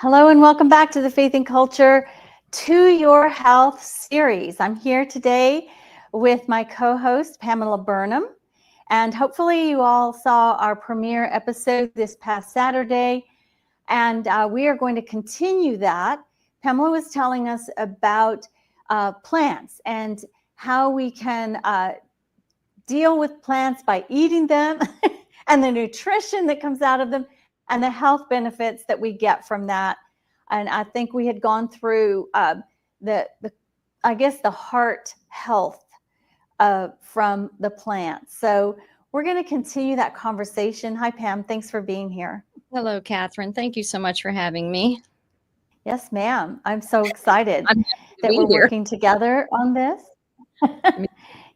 Hello and welcome back to the Faith and Culture To Your Health series. I'm here today with my co-host Pamela Burnham, and hopefully you all saw our premiere episode this past Saturday, and we are going to continue that. Pamela was telling us about plants and how we can deal with plants by eating them and the nutrition that comes out of them and the health benefits that we get from that. And I think we had gone through the heart health from the plants. So we're going to continue that conversation. Hi, Pam. Thanks for being here. Hello, Catherine. Thank you so much for having me. Yes, ma'am. I'm so excited that we're working together on this.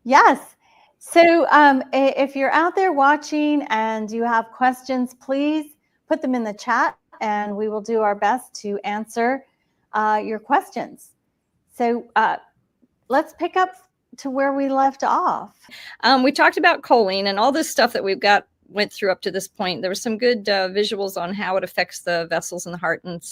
Yes. So if you're out there watching and you have questions, please put them in the chat and we will do our best to answer your questions. So let's pick up to where we left off. We talked about choline and all this stuff that went through up to this point. There were some good visuals on how it affects the vessels in the heart and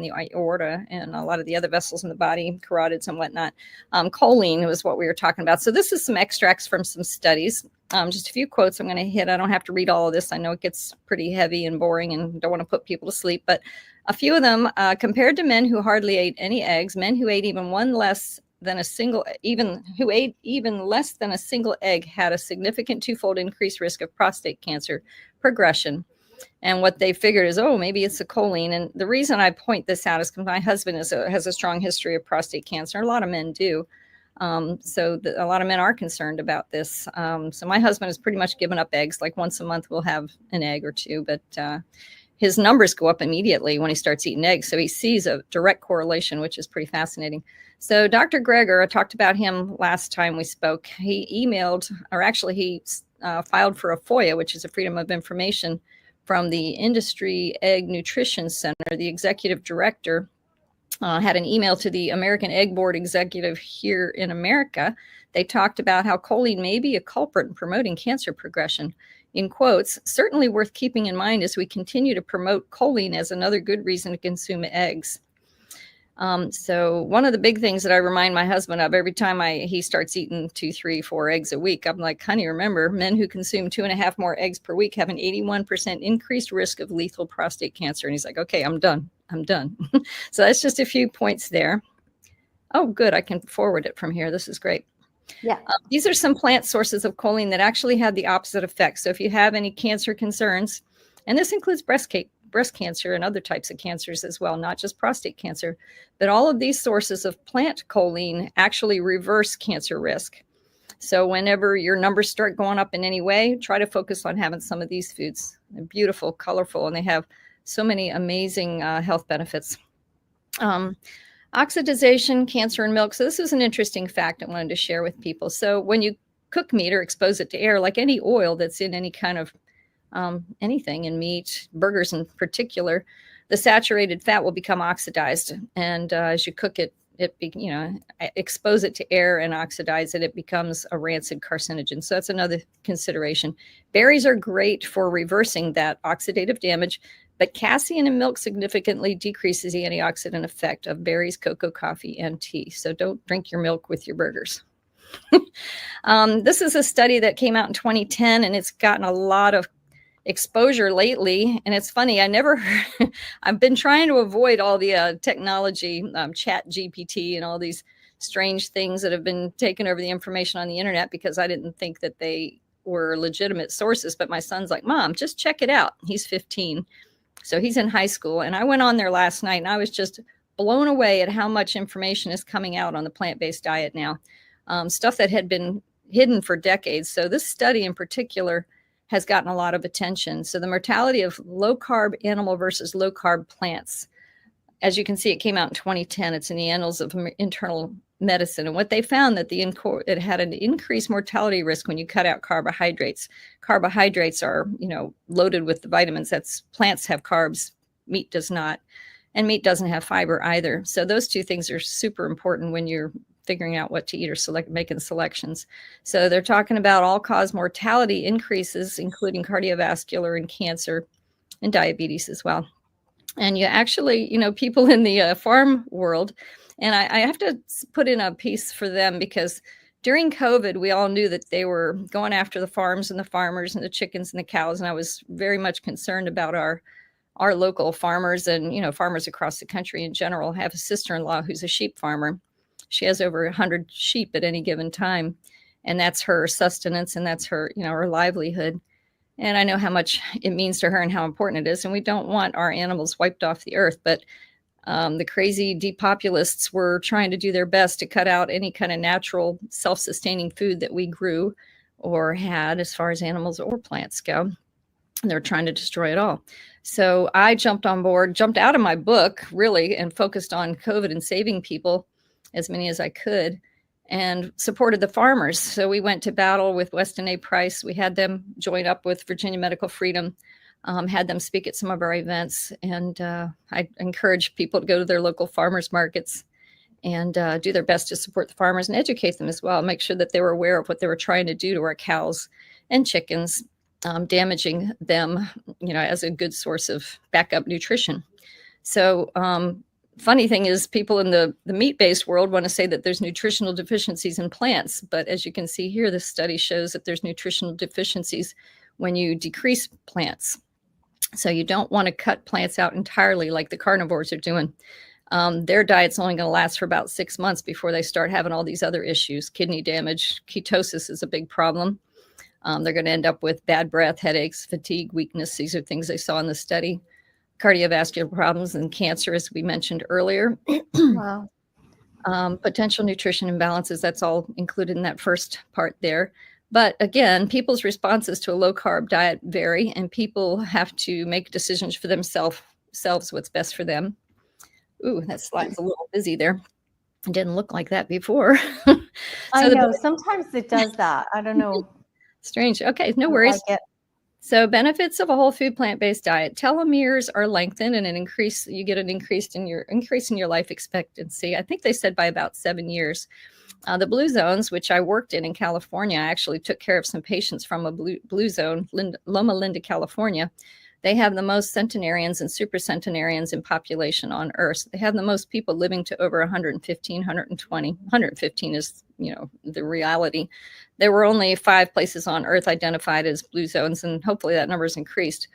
the aorta and a lot of the other vessels in the body, carotids and whatnot. Choline was what we were talking about. So this is some extracts from some studies. Just a few quotes I'm going to hit. I don't have to read all of this. I know it gets pretty heavy and boring and don't want to put people to sleep, but a few of them compared to men who hardly ate any eggs, men who ate even less than a single egg had a significant twofold increased risk of prostate cancer progression. And what they figured is, maybe it's the choline. And the reason I point this out is because my husband has a strong history of prostate cancer. A lot of men do. So a lot of men are concerned about this. So my husband has pretty much given up eggs. Like once a month, we'll have an egg or two, but his numbers go up immediately when he starts eating eggs. So he sees a direct correlation, which is pretty fascinating. So Dr. Gettr, I talked about him last time we spoke. He filed for a FOIA, which is a Freedom of Information, from the Industry Egg Nutrition Center. The executive director had an email to the American Egg Board executive here in America. They talked about how choline may be a culprit in promoting cancer progression. In quotes, certainly worth keeping in mind as we continue to promote choline as another good reason to consume eggs. So one of the big things that I remind my husband of every time he starts eating 2, 3, 4 eggs a week, I'm like, honey, remember, men who consume 2.5 more eggs per week have an 81% increased risk of lethal prostate cancer. And he's like, okay, I'm done. So that's just a few points there. Oh, good. I can forward it from here. This is great. Yeah. These are some plant sources of choline that actually have the opposite effect. So if you have any cancer concerns, and this includes breast cancer and other types of cancers as well, not just prostate cancer, but all of these sources of plant choline actually reverse cancer risk. So whenever your numbers start going up in any way, try to focus on having some of these foods. They're beautiful, colorful, and they have so many amazing health benefits. Oxidization, cancer in milk. So this is an interesting fact I wanted to share with people. So when you cook meat or expose it to air, like any oil that's in any kind of anything in meat, burgers in particular, the saturated fat will become oxidized. And as you cook it, expose it to air and oxidize it, it becomes a rancid carcinogen. So that's another consideration. Berries are great for reversing that oxidative damage, but casein in milk significantly decreases the antioxidant effect of berries, cocoa, coffee, and tea. So don't drink your milk with your burgers. This is a study that came out in 2010, and it's gotten a lot of exposure lately. And it's funny, I've been trying to avoid all the technology, chat GPT and all these strange things that have been taking over the information on the internet because I didn't think that they were legitimate sources. But my son's like, Mom, just check it out. He's 15. So he's in high school. And I went on there last night and I was just blown away at how much information is coming out on the plant-based diet now. Stuff that had been hidden for decades. So this study in particular has gotten a lot of attention. So the mortality of low-carb animal versus low-carb plants. As you can see, it came out in 2010. It's in the Annals of Internal Medicine. And what they found that it had an increased mortality risk when you cut out carbohydrates. Carbohydrates are, loaded with the vitamins. Plants have carbs, meat does not. And meat doesn't have fiber either. So those two things are super important when you're figuring out what to eat or making selections. So they're talking about all-cause mortality increases, including cardiovascular and cancer and diabetes as well. And you actually, people in the farm world, and I have to put in a piece for them, because during COVID, we all knew that they were going after the farms and the farmers and the chickens and the cows. And I was very much concerned about our local farmers and, farmers across the country in general. I have a sister-in-law who's a sheep farmer. She has over 100 sheep at any given time. And that's her sustenance, and that's her, her livelihood. And I know how much it means to her and how important it is. And we don't want our animals wiped off the earth. But the crazy depopulists were trying to do their best to cut out any kind of natural self-sustaining food that we grew or had as far as animals or plants go. They're trying to destroy it all. So I jumped on board, jumped out of my book, really, and focused on COVID and saving people, as many as I could, and supported the farmers. So we went to battle with Weston A. Price. We had them join up with Virginia Medical Freedom, had them speak at some of our events. And I encourage people to go to their local farmers markets and do their best to support the farmers and educate them as well. Make sure that they were aware of what they were trying to do to our cows and chickens, damaging them, as a good source of backup nutrition. So funny thing is, people in the meat-based world want to say that there's nutritional deficiencies in plants. But as you can see here, this study shows that there's nutritional deficiencies when you decrease plants. So you don't want to cut plants out entirely like the carnivores are doing. Their diet's only going to last for about 6 months before they start having all these other issues. Kidney damage, ketosis is a big problem. They're going to end up with bad breath, headaches, fatigue, weakness. These are things they saw in the study. Cardiovascular problems and cancer, as we mentioned earlier. Wow. Potential nutrition imbalances, that's all included in that first part there. But again, people's responses to a low-carb diet vary, and people have to make decisions for themselves what's best for them. Ooh, that slide's a little busy there. It didn't look like that before. I know. Sometimes it does that. I don't know. Strange. Okay, no worries. Like it. So benefits of a whole food plant-based diet: telomeres are lengthened, and you get an increase in your life expectancy. I think they said by about 7 years. The blue zones, which I worked in California, I actually took care of some patients from a blue zone, Loma Linda, California. They have the most centenarians and supercentenarians in population on Earth. They have the most people living to over 115, 120. 115 is, the reality. There were only 5 places on Earth identified as blue zones, and hopefully that number is increased,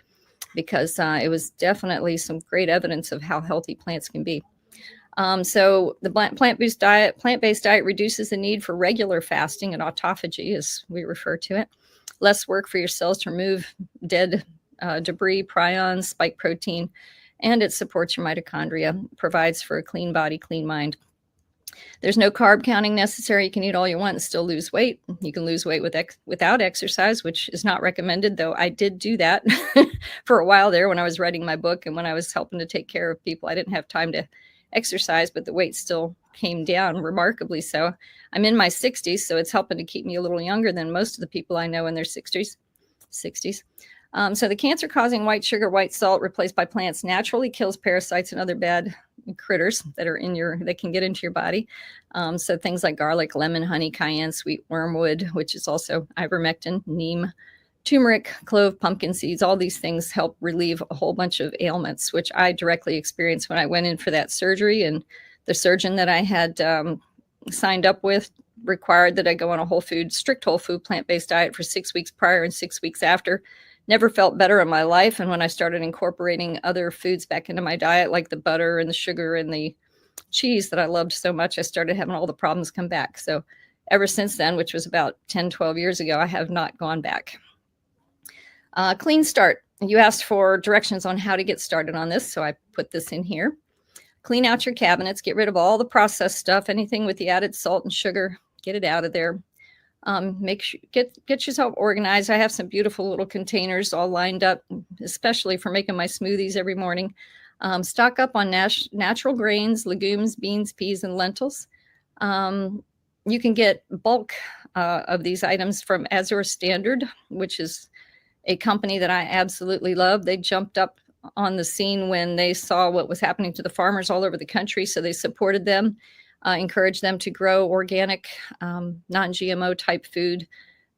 because it was definitely some great evidence of how healthy plants can be. So the plant-based diet reduces the need for regular fasting and autophagy, as we refer to it. Less work for your cells to remove dead debris, prions, spike protein, and it supports your mitochondria, provides for a clean body, clean mind. There's no carb counting necessary. You can eat all you want and still lose weight. You can lose weight without exercise, which is not recommended, though I did do that for a while there when I was writing my book and when I was helping to take care of people. I didn't have time to exercise, but the weight still came down remarkably so. I'm in my 60s, so it's helping to keep me a little younger than most of the people I know in their 60s. So the cancer-causing white sugar, white salt, replaced by plants, naturally kills parasites and other bad critters that can get into your body. So things like garlic, lemon, honey, cayenne, sweet wormwood, which is also ivermectin, neem, turmeric, clove, pumpkin seeds, all these things help relieve a whole bunch of ailments, which I directly experienced when I went in for that surgery. And the surgeon that I had signed up with required that I go on a strict whole food plant-based diet for 6 weeks prior and 6 weeks after. Never felt better in my life. And when I started incorporating other foods back into my diet, like the butter and the sugar and the cheese that I loved so much, I started having all the problems come back. So ever since then, which was about 10, 12 years ago, I have not gone back. Clean start. You asked for directions on how to get started on this, so I put this in here. Clean out your cabinets. Get rid of all the processed stuff, anything with the added salt and sugar. Get it out of there. Make sure get yourself organized. I have some beautiful little containers all lined up, especially for making my smoothies every morning. Stock up on natural grains, legumes, beans, peas, and lentils. You can get bulk of these items from Azure Standard, which is a company that I absolutely love. They jumped up on the scene when they saw what was happening to the farmers all over the country. So they supported them, encouraged them to grow organic, non-GMO type food.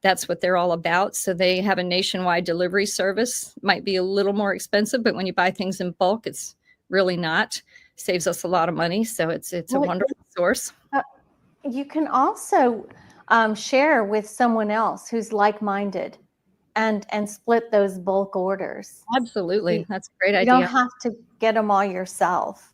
That's what they're all about. So they have a nationwide delivery service. Might be a little more expensive, but when you buy things in bulk, it's really not. Saves us a lot of money. So it's a wonderful source. You can also share with someone else who's like-minded and split those bulk orders. Absolutely. That's a great You idea. don't have to get them all yourself,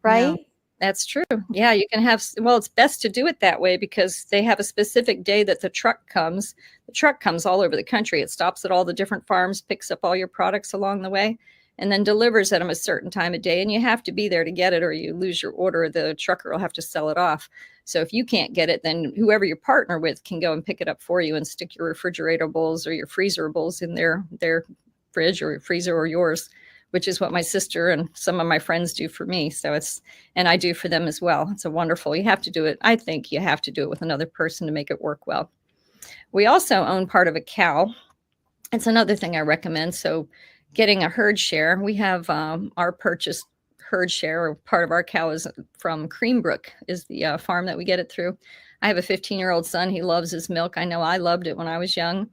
right? No, that's true. Yeah, you can have, well, it's best to do it that way because they have a specific day that the truck comes. The truck comes all over the country. It stops at all the different farms, picks up all your products along the way, and then delivers at them a certain time of day. And you have to be there to get it or you lose your order. The trucker will have to sell it off. So if you can't get it, then whoever you partner with can go and pick it up for you and stick your refrigerables or your freezerables in their fridge or freezer or yours, which is what my sister and some of my friends do for me. So and I do for them as well. It's a wonderful, you have to do it. I think you have to do it with another person to make it work well. We also own part of a cow. It's another thing I recommend. So getting a herd share, we have our purchased herd share, or part of our cow is from Creambrook, is the farm that we get it through. I have a 15-year-old son. He loves his milk. I know I loved it when I was young.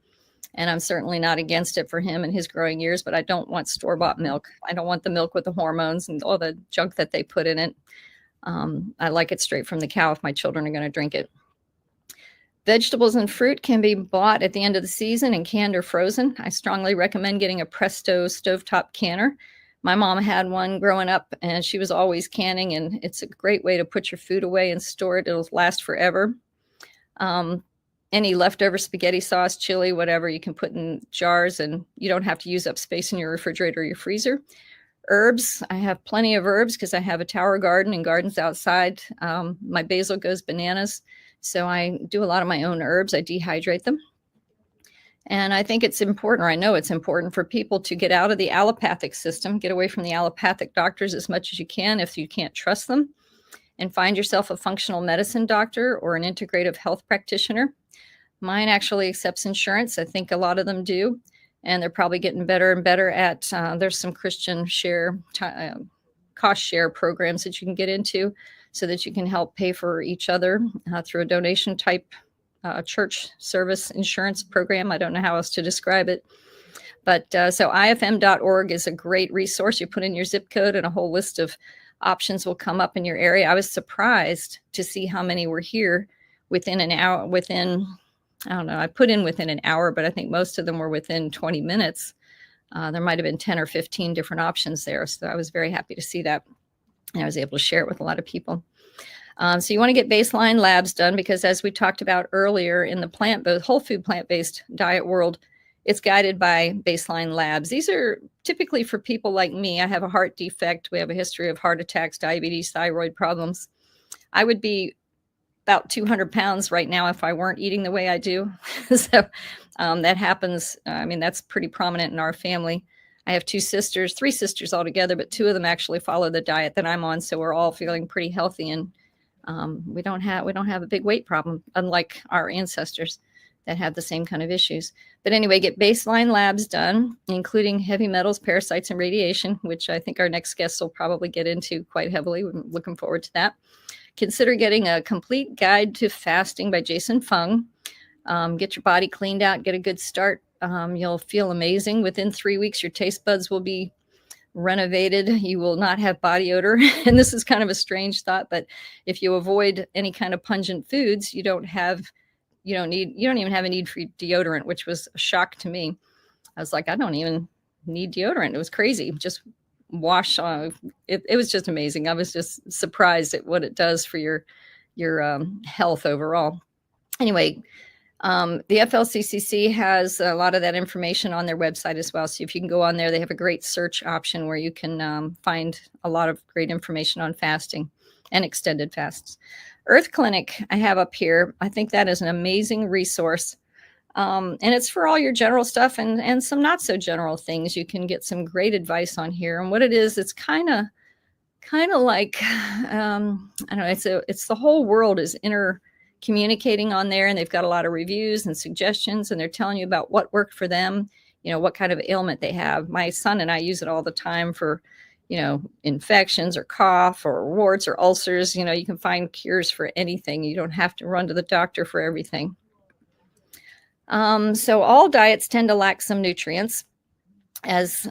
And I'm certainly not against it for him in his growing years, but I don't want store-bought milk. I don't want the milk with the hormones and all the junk that they put in it. I like it straight from the cow if my children are going to drink it. Vegetables and fruit can be bought at the end of the season and canned or frozen. I strongly recommend getting a Presto stovetop canner. My mom had one growing up and she was always canning, and it's a great way to put your food away and store it. It'll last forever. Any leftover spaghetti sauce, chili, whatever, you can put in jars and you don't have to use up space in your refrigerator or your freezer. Herbs, I have plenty of herbs because I have a tower garden and gardens outside. My basil goes bananas. So I do a lot of my own herbs. I dehydrate them. And I think it's important, or I know it's important for people to get out of the allopathic system, get away from the allopathic doctors as much as you can if you can't trust them, and find yourself a functional medicine doctor or an integrative health practitioner. Mine actually accepts insurance. I think a lot of them do. And they're probably getting better and better at, there's some Christian share, cost share programs that you can get into so that you can help pay for each other through a donation type church service insurance program. I don't know how else to describe it. But so ifm.org is a great resource. You put in your zip code and a whole list of options will come up in your area. I was surprised to see how many were here within an hour, I don't know, I put in within an hour, but I think most of them were within 20 minutes. There might have been 10 or 15 different options there. So I was very happy to see that. And I was able to share it with a lot of people. So you want to get baseline labs done because as we talked about earlier in the whole food plant-based diet world, it's guided by baseline labs. These are typically for people like me. I have a heart defect. We have a history of heart attacks, diabetes, thyroid problems. I would be about 200 pounds right now if I weren't eating the way I do. So that happens. I mean, that's pretty prominent in our family. I have three sisters altogether, but two of them actually follow the diet that I'm on. So we're all feeling pretty healthy, and we don't have a big weight problem, unlike our ancestors that had the same kind of issues. But anyway, get baseline labs done, including heavy metals, parasites, and radiation, which I think our next guest will probably get into quite heavily. We're looking forward to that. Consider getting a complete guide to fasting by Jason Fung. Get your body cleaned out, get a good start. You'll feel amazing. Within 3 weeks, your taste buds will be renovated. You will not have body odor. And this is kind of a strange thought, but if you avoid any kind of pungent foods, you don't even have a need for deodorant, which was a shock to me. I was like, I don't even need deodorant. It was crazy. Just wash on. It was just amazing. I was just surprised at what it does for your health overall. Anyway, the FLCCC has a lot of that information on their website as well. So if you can go on there, they have a great search option where you can find a lot of great information on fasting and extended fasts. Earth Clinic I have up here. I think that is an amazing resource. And it's for all your general stuff and some not so general things. You can get some great advice on here. And what it is, it's kind of like, I don't know, it's the whole world is intercommunicating on there, and they've got a lot of reviews and suggestions, and they're telling you about what worked for them, what kind of ailment they have. My son and I use it all the time for, infections or cough or warts or ulcers. You can find cures for anything. You don't have to run to the doctor for everything. So all diets tend to lack some nutrients, as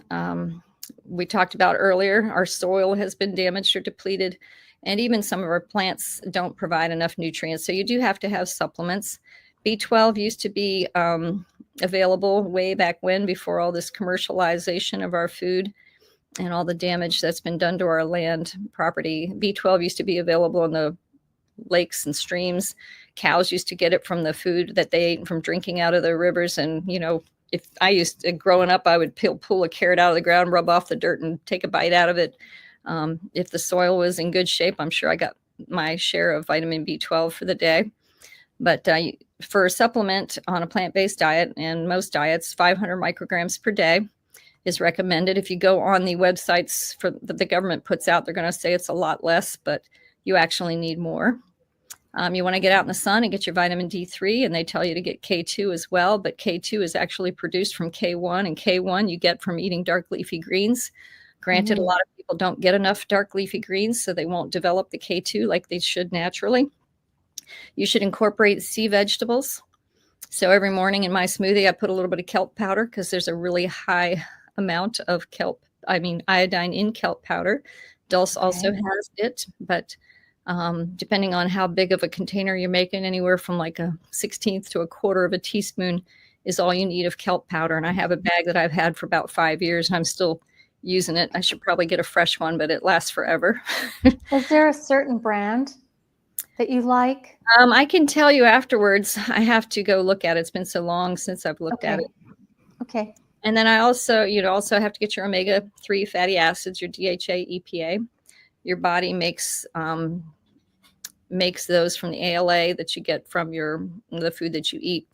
we talked about earlier, our soil has been damaged or depleted, and even some of our plants don't provide enough nutrients. So you do have to have supplements. B12 used to be available way back when, before all this commercialization of our food and all the damage that's been done to our land property. B12 used to be available in the lakes and streams. Cows used to get it from the food that they ate from drinking out of the rivers. And, if I used to, growing up, I would pull a carrot out of the ground, rub off the dirt and take a bite out of it. If the soil was in good shape, I'm sure I got my share of vitamin B12 for the day. But for a supplement on a plant-based diet, and most diets, 500 micrograms per day is recommended. If you go on the websites that the government puts out, they're going to say it's a lot less, but you actually need more. You want to get out in the sun and get your vitamin D3, and they tell you to get K2 as well, but K2 is actually produced from K1, and K1 you get from eating dark leafy greens. Granted, a lot of people don't get enough dark leafy greens, so they won't develop the K2 like they should naturally. You should incorporate sea vegetables. So every morning in my smoothie, I put a little bit of kelp powder, because there's a really high amount of iodine in kelp powder. Dulse also has it, but depending on how big of a container you're making, anywhere from like a 1/16 to a quarter of a teaspoon is all you need of kelp powder. And I have a bag that I've had for about 5 years, and I'm still using it. I should probably get a fresh one, but it lasts forever. Is there a certain brand that you like? I can tell you afterwards. I have to go look at it. It's been so long since I've looked at it. Okay. And then I also, also have to get your omega-3 fatty acids, your DHA, EPA. Your body makes those from the ALA that you get from the food that you eat.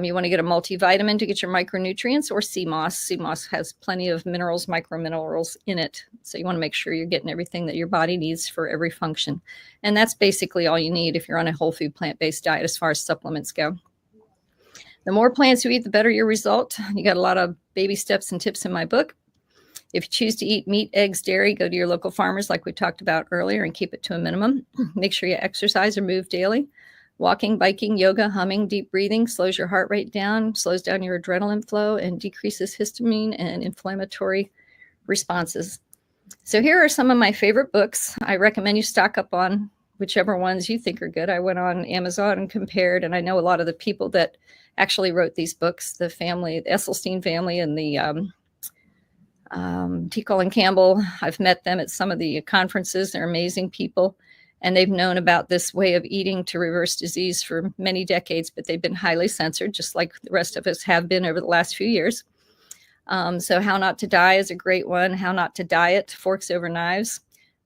You want to get a multivitamin to get your micronutrients, or sea moss. Sea moss has plenty of minerals, microminerals in it. So you want to make sure you're getting everything that your body needs for every function. And that's basically all you need if you're on a whole food plant-based diet as far as supplements go. The more plants you eat, the better your result. You got a lot of baby steps and tips in my book. If you choose to eat meat, eggs, dairy, go to your local farmers like we talked about earlier and keep it to a minimum. Make sure you exercise or move daily. Walking, biking, yoga, humming, deep breathing slows your heart rate down, slows down your adrenaline flow, and decreases histamine and inflammatory responses. So here are some of my favorite books. I recommend you stock up on whichever ones you think are good. I went on Amazon and compared, and I know a lot of the people that actually wrote these books, the Esselstyn family and the T. Colin Campbell. I've met them at some of the conferences. They're amazing people. And they've known about this way of eating to reverse disease for many decades, but they've been highly censored, just like the rest of us have been over the last few years. So How Not to Die is a great one. How Not to Diet, Forks Over Knives,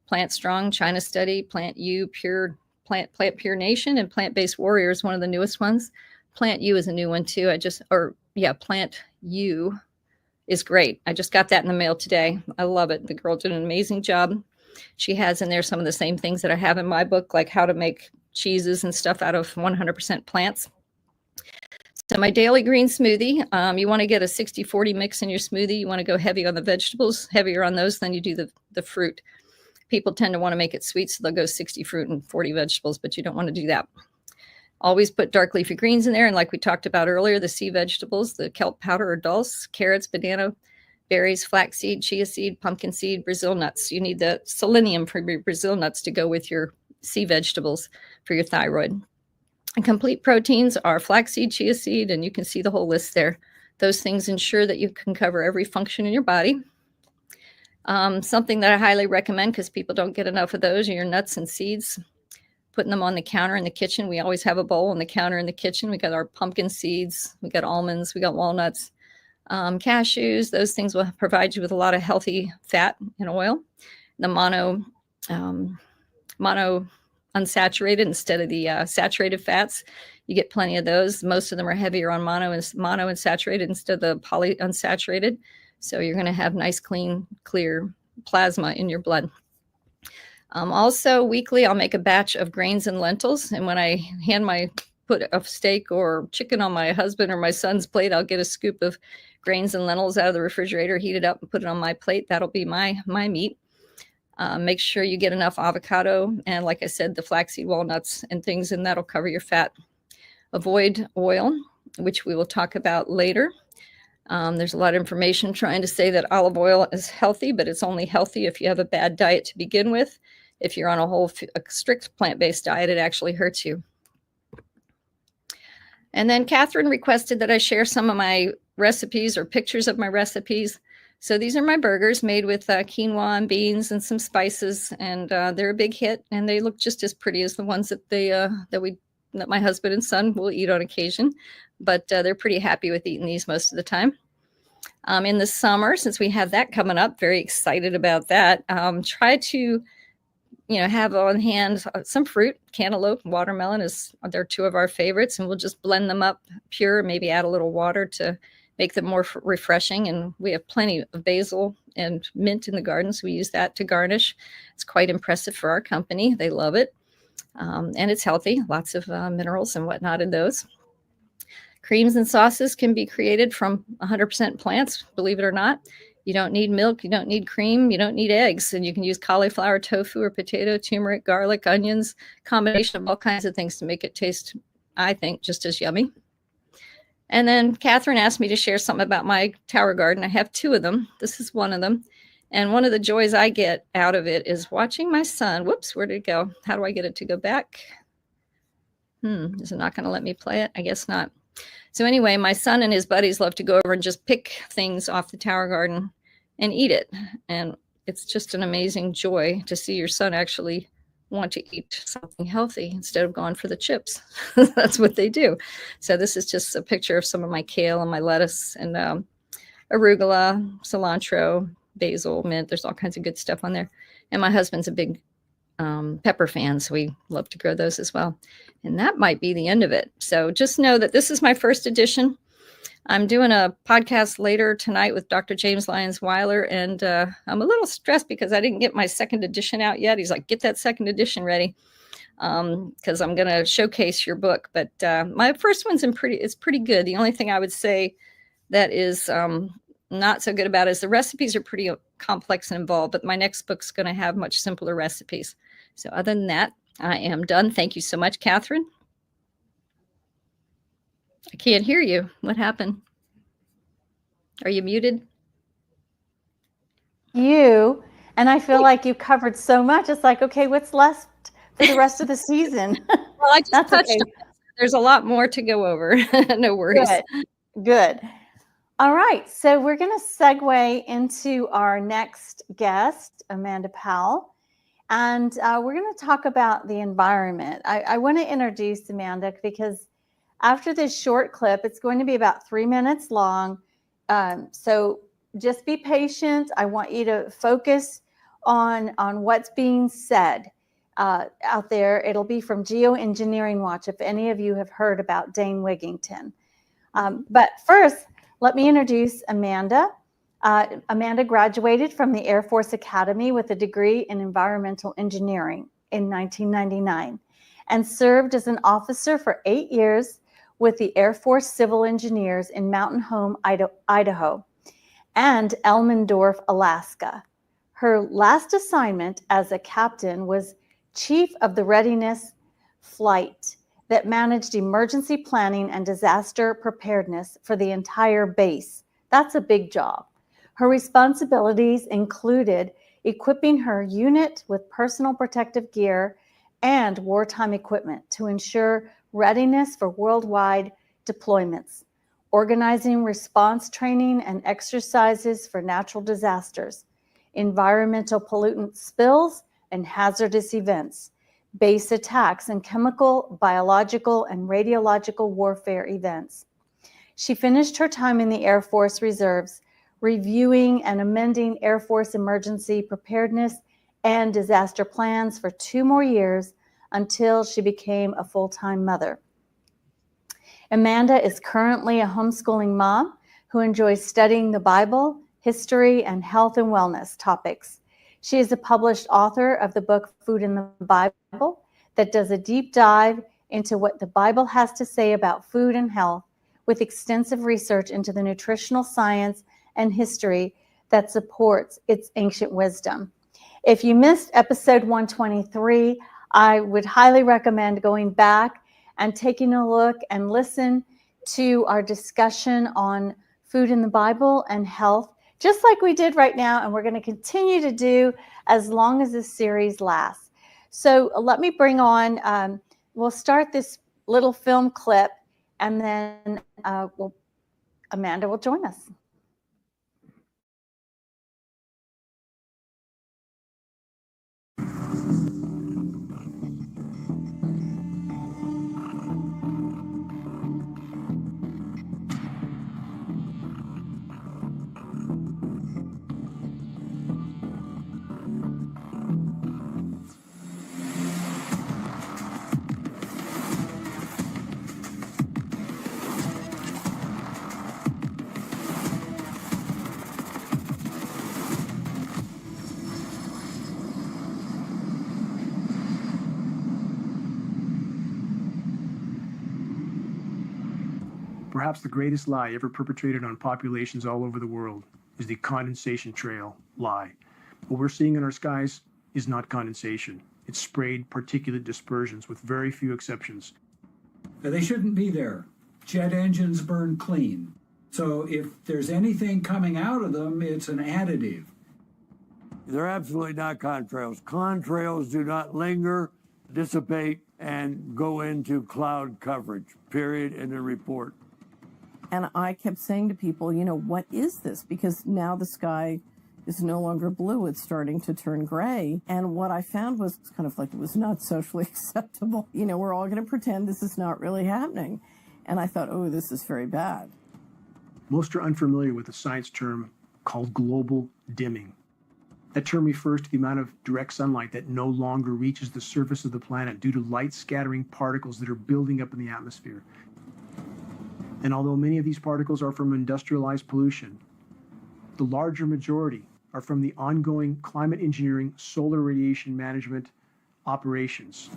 Plant Strong, China Study, Plant U, Plant Pure Nation, and Plant-Based Warrior is one of the newest ones. Plant U is a new one too. Plant U is great. I just got that in the mail today. I love it. The girl did an amazing job. She has in there some of the same things that I have in my book, like how to make cheeses and stuff out of 100% plants. So my daily green smoothie, you want to get a 60-40 mix in your smoothie. You want to go heavy on the vegetables, heavier on those than you do the fruit. People tend to want to make it sweet, so they'll go 60 fruit and 40 vegetables, but you don't want to do that. Always put dark leafy greens in there. And like we talked about earlier, the sea vegetables, the kelp powder or dulse, carrots, banana, berries, flaxseed, chia seed, pumpkin seed, Brazil nuts. You need the selenium from your Brazil nuts to go with your sea vegetables for your thyroid. And complete proteins are flaxseed, chia seed, and you can see the whole list there. Those things ensure that you can cover every function in your body. Something that I highly recommend, because people don't get enough of those, are your nuts and seeds. Putting them on the counter in the kitchen. We always have a bowl on the counter in the kitchen. We got our pumpkin seeds, we got almonds, we got walnuts, cashews. Those things will provide you with a lot of healthy fat and oil. The mono unsaturated instead of the saturated fats, you get plenty of those. Most of them are heavier on mono unsaturated instead of the poly unsaturated. So you're going to have nice, clean, clear plasma in your blood. Also weekly, I'll make a batch of grains and lentils. And when I put a steak or chicken on my husband or my son's plate, I'll get a scoop of grains and lentils out of the refrigerator, heat it up and put it on my plate. That'll be my meat. Make sure you get enough avocado. And like I said, the flaxseed, walnuts and things, and that'll cover your fat. Avoid oil, which we will talk about later. There's a lot of information trying to say that olive oil is healthy, but it's only healthy if you have a bad diet to begin with. If you're on a strict plant-based diet, it actually hurts you. And then Catherine requested that I share some of my recipes or pictures of my recipes. So these are my burgers made with quinoa and beans and some spices, and they're a big hit, and they look just as pretty as the ones that that my husband and son will eat on occasion. But they're pretty happy with eating these most of the time. In the summer, since we have that coming up, very excited about that. Try to have on hand some fruit. Cantaloupe, watermelon they're two of our favorites, and we'll just blend them up pure, maybe add a little water to make them more refreshing. And we have plenty of basil and mint in the garden, so we use that to garnish. It's quite impressive for our company. They love it. And it's healthy, lots of minerals and whatnot in those. Creams and sauces can be created from 100% plants, believe it or not. You don't need milk, you don't need cream, you don't need eggs, and you can use cauliflower, tofu, or potato, turmeric, garlic, onions, combination of all kinds of things to make it taste, I think, just as yummy. And then Catherine asked me to share something about my tower garden. I have two of them. This is one of them. And one of the joys I get out of it is watching my son. Whoops, where did it go? How do I get it to go back? Is it not going to let me play it? I guess not. So anyway, my son and his buddies love to go over and just pick things off the tower garden and eat it. And it's just an amazing joy to see your son actually want to eat something healthy instead of going for the chips. That's what they do. So this is just a picture of some of my kale and my lettuce and arugula, cilantro, basil, mint. There's all kinds of good stuff on there. And my husband's a big pepper fan, so we love to grow those as well. And that might be the end of it. So just know that this is my first edition. I'm doing a podcast later tonight with Dr. James Lyons Weiler, and I'm a little stressed because I didn't get my second edition out yet. He's like, get that second edition ready, because I'm going to showcase your book. But my first one's it's pretty good. The only thing I would say that is not so good about it is the recipes are pretty complex and involved, but my next book's going to have much simpler recipes. So other than that, I am done. Thank you so much, Catherine. I can't hear you. What happened? Are you muted? And I feel like you covered so much. It's like, okay, what's left for the rest of the season? Well, I just touched on it. There's a lot more to go over. No worries. Good. All right. So we're going to segue into our next guest, Amanda Powell. And we're going to talk about the environment. I want to introduce Amanda because after this short clip, it's going to be about 3 minutes long. So just be patient. I want you to focus on what's being said out there. It'll be from Geoengineering Watch, if any of you have heard about Dane Wigington. But first, let me introduce Amanda. Amanda graduated from the Air Force Academy with a degree in environmental engineering in 1999 and served as an officer for 8 years with the Air Force Civil Engineers in Mountain Home, Idaho, and Elmendorf, Alaska. Her last assignment as a captain was chief of the readiness flight that managed emergency planning and disaster preparedness for the entire base. That's a big job. Her responsibilities included equipping her unit with personal protective gear and wartime equipment to ensure readiness for worldwide deployments, organizing response training and exercises for natural disasters, environmental pollutant spills and hazardous events, base attacks, and chemical, biological, and radiological warfare events. She finished her time in the Air Force Reserves, reviewing and amending Air Force emergency preparedness and disaster plans for 2 more years until she became a full-time mother. Amanda is currently a homeschooling mom who enjoys studying the Bible, history, and health and wellness topics. She is a published author of the book Food in the Bible that does a deep dive into what the Bible has to say about food and health, with extensive research into the nutritional science and history that supports its ancient wisdom. If you missed episode 123, I would highly recommend going back and taking a look and listen to our discussion on food in the Bible and health, just like we did right now, and we're going to continue to do as long as this series lasts. So let me bring on, we'll start this little film clip, and then Amanda will join us. Perhaps the greatest lie ever perpetrated on populations all over the world is the condensation trail lie. What we're seeing in our skies is not condensation. It's sprayed particulate dispersions with very few exceptions. They shouldn't be there. Jet engines burn clean. So if there's anything coming out of them, it's an additive. They're absolutely not contrails. Contrails do not linger, dissipate, and go into cloud coverage, period, in the report. And I kept saying to people, what is this? Because now the sky is no longer blue. It's starting to turn gray. And what I found was kind of like it was not socially acceptable. We're all going to pretend this is not really happening. And I thought, oh, this is very bad. Most are unfamiliar with a science term called global dimming. That term refers to the amount of direct sunlight that no longer reaches the surface of the planet due to light scattering particles that are building up in the atmosphere. And although many of these particles are from industrialized pollution, the larger majority are from the ongoing climate engineering solar radiation management operations.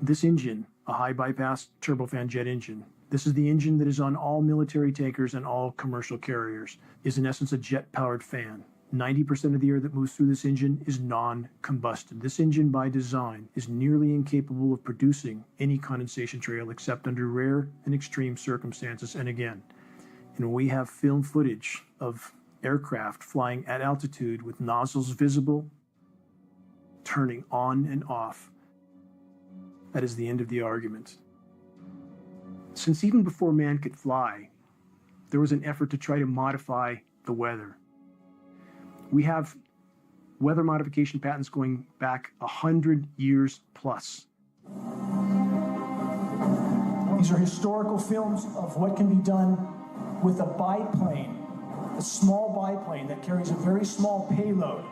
This engine, a high bypass turbofan jet engine, this is the engine that is on all military tankers and all commercial carriers, is in essence a jet-powered fan. 90% of the air that moves through this engine is non-combusted. This engine, by design, is nearly incapable of producing any condensation trail except under rare and extreme circumstances. And again, we have film footage of aircraft flying at altitude with nozzles visible, turning on and off. That is the end of the argument. Since even before man could fly, there was an effort to try to modify the weather. We have weather modification patents going back 100 years plus. These are historical films of what can be done with a biplane, a small biplane that carries a very small payload.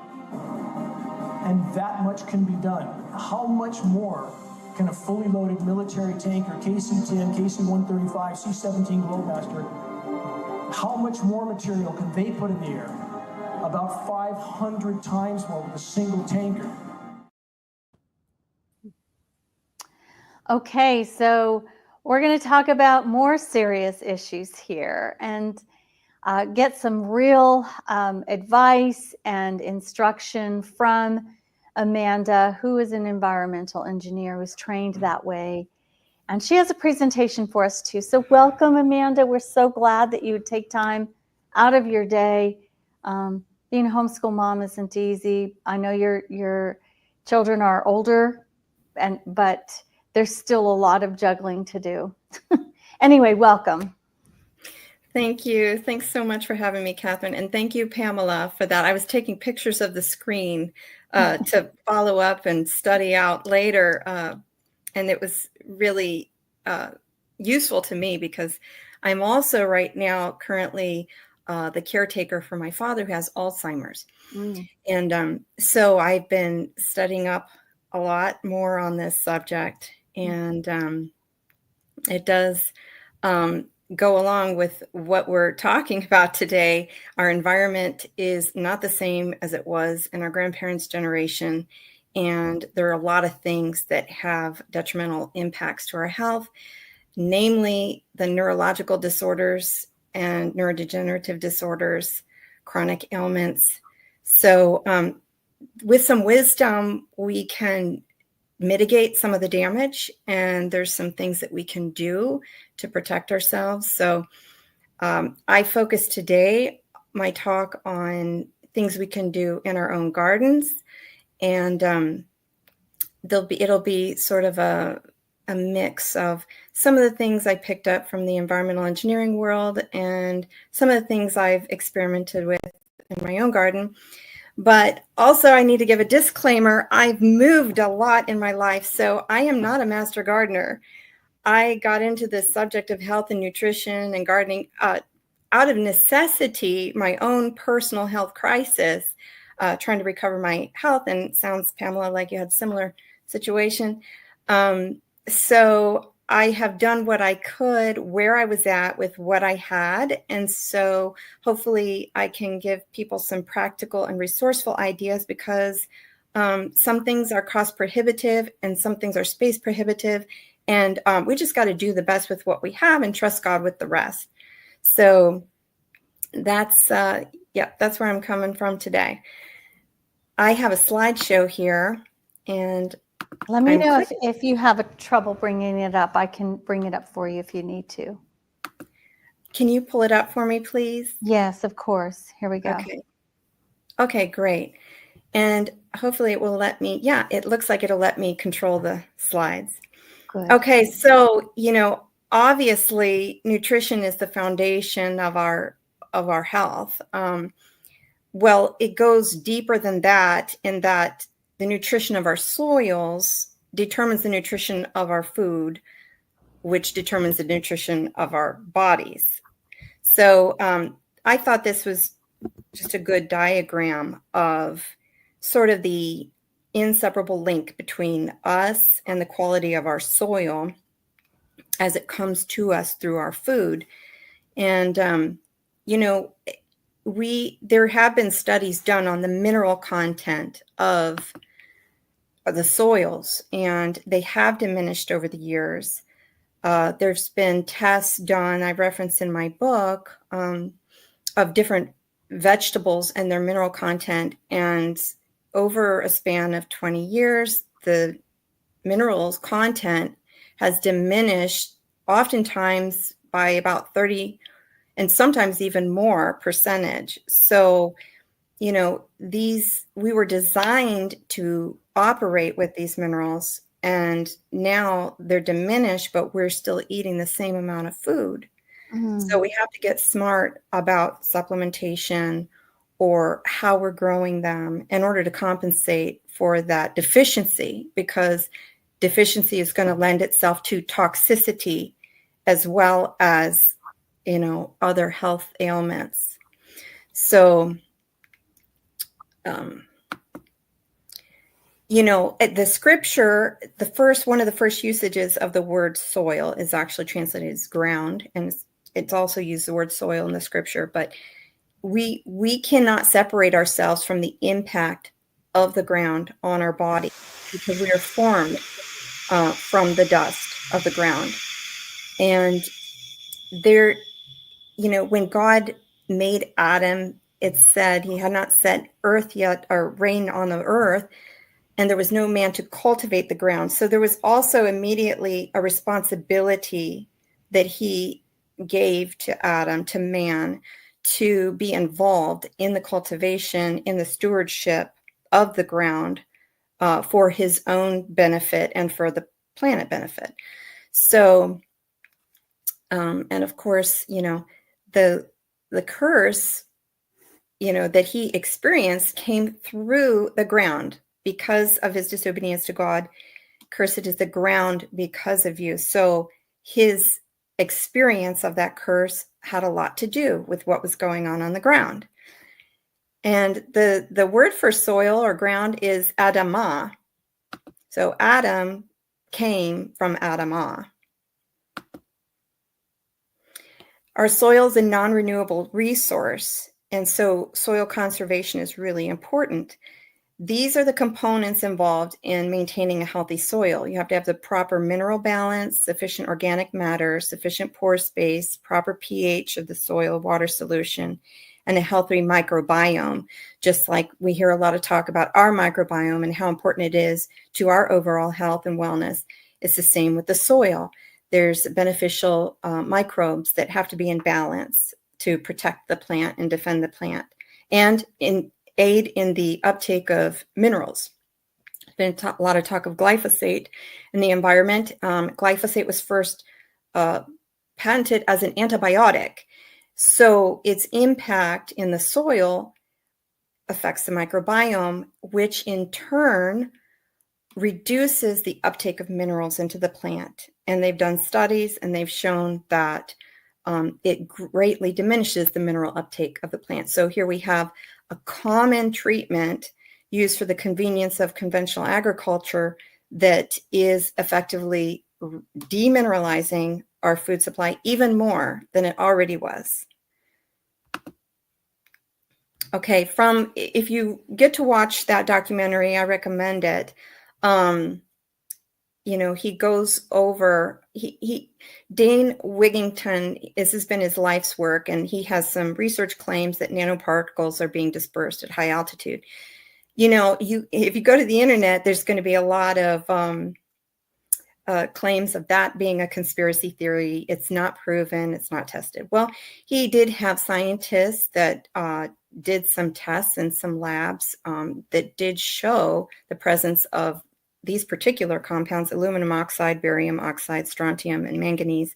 And that much can be done. How much more can a fully loaded military tanker, KC-10, KC-135, C-17 Globemaster, how much more material can they put in the air? About 500 times more with a single tanker. Okay, so we're going to talk about more serious issues here and get some real advice and instruction from Amanda, who is an environmental engineer, who's trained that way. And she has a presentation for us too. So welcome, Amanda. We're so glad that you would take time out of your day. Being a homeschool mom isn't easy. I know your children are older, but there's still a lot of juggling to do. Anyway, welcome. Thank you. Thanks so much for having me, Catherine. And thank you, Pamela, for that. I was taking pictures of the screen to follow up and study out later. And it was really useful to me because I'm also right now currently the caretaker for my father who has Alzheimer's. And so I've been studying up a lot more on this subject. And it does go along with what we're talking about today. Our environment is not the same as it was in our grandparents' generation. And there are a lot of things that have detrimental impacts to our health, namely the neurological disorders and neurodegenerative disorders, chronic ailments. So with some wisdom, we can mitigate some of the damage, and there's some things that we can do to protect ourselves. So I focus today my talk on things we can do in our own gardens, and it'll be sort of a mix of some of the things I picked up from the environmental engineering world and some of the things I've experimented with in my own garden. But also I need to give a disclaimer. I've moved a lot in my life, so I am not a master gardener. I got into this subject of health and nutrition and gardening out of necessity, my own personal health crisis, trying to recover my health. And it sounds, Pamela, like you had a similar situation. So I have done what I could where I was at with what I had. And so hopefully I can give people some practical and resourceful ideas, because some things are cost prohibitive and some things are space prohibitive. And we just got to do the best with what we have and trust God with the rest. So that's where I'm coming from today. I have a slideshow here, and let me know if you have a trouble bringing it up. I can bring it up for you if you need to. Can you pull it up for me, please? Yes, of course. Here we go. Okay, great. And hopefully it will let me, it looks like it'll let me control the slides. Good. Okay, so, obviously nutrition is the foundation of our health. Well, it goes deeper than that, in that the nutrition of our soils determines the nutrition of our food, which determines the nutrition of our bodies. So I thought this was just a good diagram of sort of the inseparable link between us and the quality of our soil as it comes to us through our food. And, there have been studies done on the mineral content of the soils, and they have diminished over the years. There's been tests done, I referenced in my book, of different vegetables and their mineral content. And over a span of 20 years, the minerals content has diminished, oftentimes by about 30 and sometimes even more percentage. So, we were designed to operate with these minerals, and now they're diminished, but we're still eating the same amount of food. So we have to get smart about supplementation or how we're growing them in order to compensate for that deficiency, because deficiency is going to lend itself to toxicity as well as, other health ailments. So, the scripture, one of the first usages of the word soil is actually translated as ground, and it's also used the word soil in the scripture. But we cannot separate ourselves from the impact of the ground on our body, because we are formed from the dust of the ground. And there, when God made Adam, it said he had not set earth yet, or rain on the earth, and there was no man to cultivate the ground. So there was also immediately a responsibility that he gave to Adam, to man, to be involved in the cultivation, in the stewardship of the ground for his own benefit and for the planet benefit. So, and of course, the curse, that he experienced came through the ground because of his disobedience to God. Cursed is the ground because of you. So his experience of that curse had a lot to do with what was going on the ground. And the word for soil or ground is Adamah. So Adam came from Adamah. Our soil is a non-renewable resource, and so soil conservation is really important. These are the components involved in maintaining a healthy soil. You have to have the proper mineral balance, sufficient organic matter, sufficient pore space, proper pH of the soil water solution, and a healthy microbiome. Just like we hear a lot of talk about our microbiome and how important it is to our overall health and wellness, it's the same with the soil. There's beneficial microbes that have to be in balance to protect the plant and defend the plant, and aid in the uptake of minerals. There's been a lot of talk of glyphosate in the environment. Glyphosate was first patented as an antibiotic. So its impact in the soil affects the microbiome, which in turn reduces the uptake of minerals into the plant. And they've done studies and they've shown that it greatly diminishes the mineral uptake of the plant. So here we have a common treatment used for the convenience of conventional agriculture that is effectively demineralizing our food supply even more than it already was. Okay, if you get to watch that documentary, I recommend it. He goes over, Dane Wigington, this has been his life's work, and he has some research claims that nanoparticles are being dispersed at high altitude. If you go to the internet, there's going to be a lot of claims of that being a conspiracy theory. It's not proven, it's not tested. Well, he did have scientists that did some tests in some labs that did show the presence of these particular compounds, aluminum oxide, barium oxide, strontium, and manganese,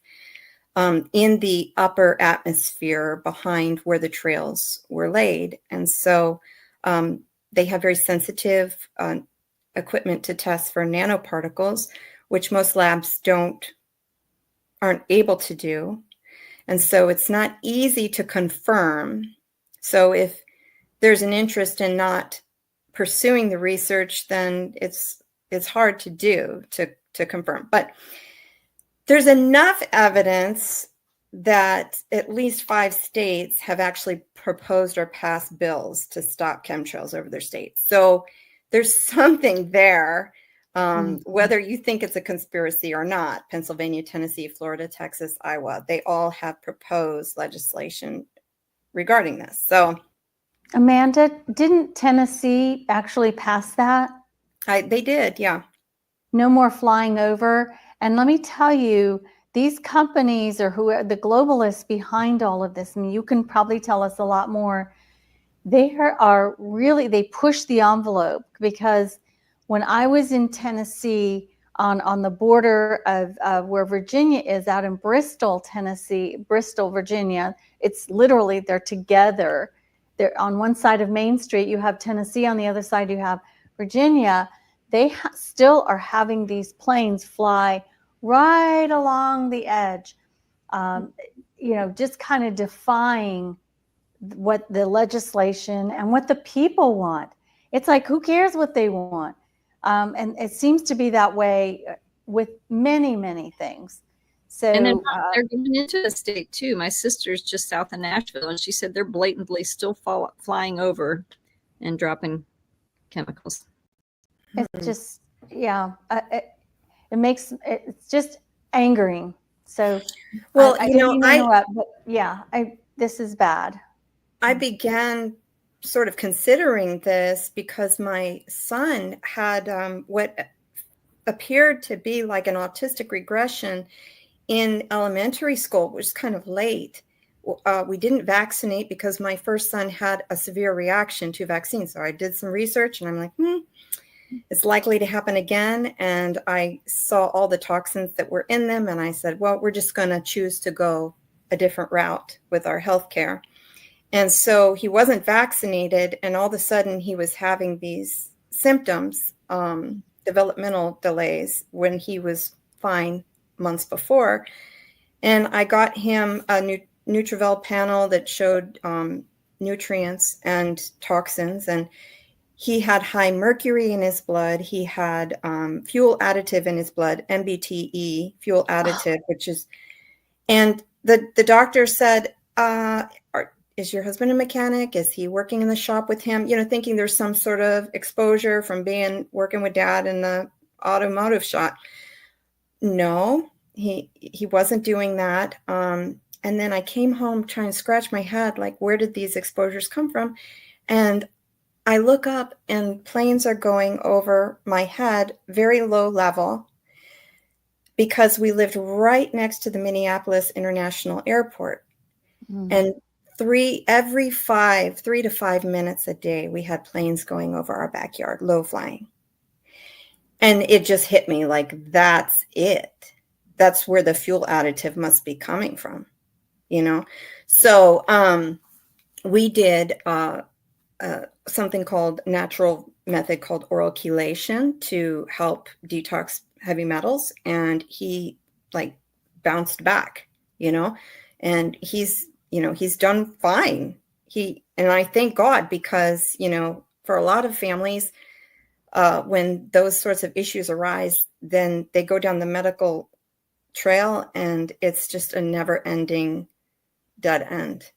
in the upper atmosphere behind where the trails were laid. And so they have very sensitive equipment to test for nanoparticles, which most labs aren't able to do. And so it's not easy to confirm. So if there's an interest in not pursuing the research, then it's hard to do to confirm. But there's enough evidence that at least 5 states have actually proposed or passed bills to stop chemtrails over their states. So there's something there, whether you think it's a conspiracy or not. Pennsylvania, Tennessee, Florida, Texas, Iowa, they all have proposed legislation regarding this. So, Amanda, didn't Tennessee actually pass that? They did, yeah. No more flying over. And let me tell you, these companies or who are the globalists behind all of this, and you can probably tell us a lot more, they push the envelope, because when I was in Tennessee on the border of where Virginia is, out in Bristol, Virginia, it's literally, they're together. They're on one side of Main Street, you have Tennessee, on the other side you have Virginia. They still are having these planes fly right along the edge, just kind of defying what the legislation and what the people want. It's like, who cares what they want? And it seems to be that way with many, many things. So, and then they're going into the state too. My sister's just south of Nashville, and she said they're blatantly still flying over and dropping chemicals. It's just, it's just angering. So, well, this is bad. I began sort of considering this because my son had what appeared to be like an autistic regression in elementary school, which is kind of late. We didn't vaccinate because my first son had a severe reaction to vaccines. So I did some research and I'm like, it's likely to happen again. And I saw all the toxins that were in them. And I said, well, we're just going to choose to go a different route with our healthcare. And so he wasn't vaccinated. And all of a sudden he was having these symptoms, developmental delays, when he was fine months before. And I got him a Nutrivell panel that showed nutrients and toxins. And he had high mercury in his blood. He had fuel additive in his blood, MBTE, fuel additive, which is, and the doctor said, is your husband a mechanic? Is he working in the shop with him? You know, thinking there's some sort of exposure from working with dad in the automotive shop. No, he wasn't doing that. And then I came home trying to scratch my head, like, where did these exposures come from? And I look up and planes are going over my head, very low level, because we lived right next to the Minneapolis International Airport. And 3 to 5 minutes a day, we had planes going over our backyard, low flying. And it just hit me like, that's it. That's where the fuel additive must be coming from, you know? So we did something called natural method called oral chelation to help detox heavy metals. And he like bounced back, you know, and he's done fine. And I thank God, because, you know, for a lot of families, when those sorts of issues arise, then they go down the medical trail and it's just a never ending dead end.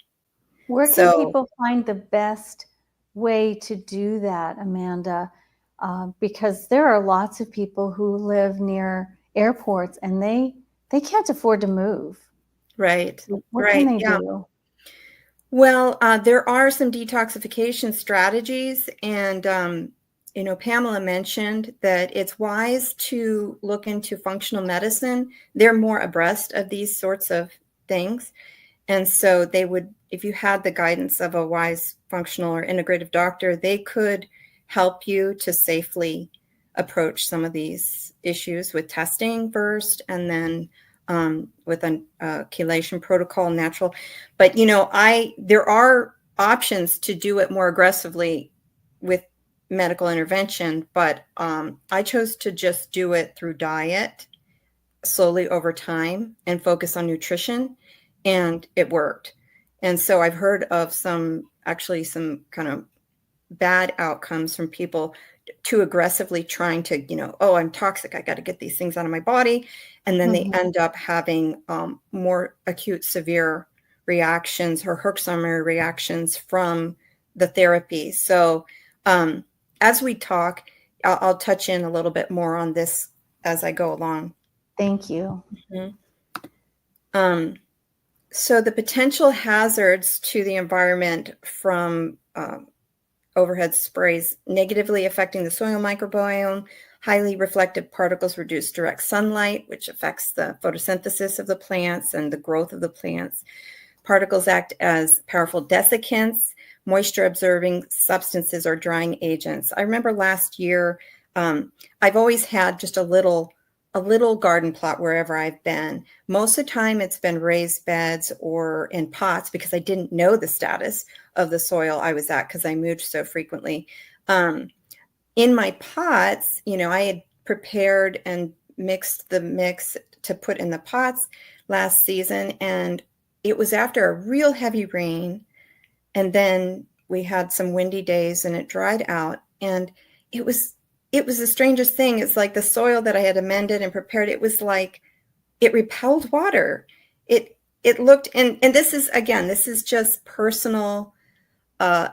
Where can people find the best way to do that, Amanda? Because there are lots of people who live near airports and they can't afford to move. Right. What can they do? Well, there are some detoxification strategies, and you know, Pamela mentioned that it's wise to look into functional medicine. They're more abreast of these sorts of things. And so they would, if you had the guidance of a wise functional or integrative doctor, they could help you to safely approach some of these issues with testing first, and then with a chelation protocol, natural. But, you know, there are options to do it more aggressively with medical intervention, but I chose to just do it through diet slowly over time and focus on nutrition, and it worked. And so I've heard of some kind of bad outcomes from people too aggressively trying to, you know, oh, I'm toxic, I got to get these things out of my body. And then they end up having more acute, severe reactions or Herxheimer reactions from the therapy. So as we talk, I'll touch in a little bit more on this as I go along. Thank you. So the potential hazards to the environment from overhead sprays negatively affecting the soil microbiome. Highly reflective particles reduce direct sunlight, which affects the photosynthesis of the plants and the growth of the plants. Particles act as powerful desiccants, moisture-absorbing substances, or drying agents. I remember last year, I've always had just a little garden plot wherever I've been. Most of the time it's been raised beds or in pots, because I didn't know the status of the soil I was at because I moved so frequently. In my pots, you know, I had prepared and mixed the mix to put in the pots last season, and it was after a real heavy rain, and then we had some windy days and it dried out, and it was the strangest thing. It's like the soil that I had amended and prepared, it was like it repelled water. It looked, and this is just personal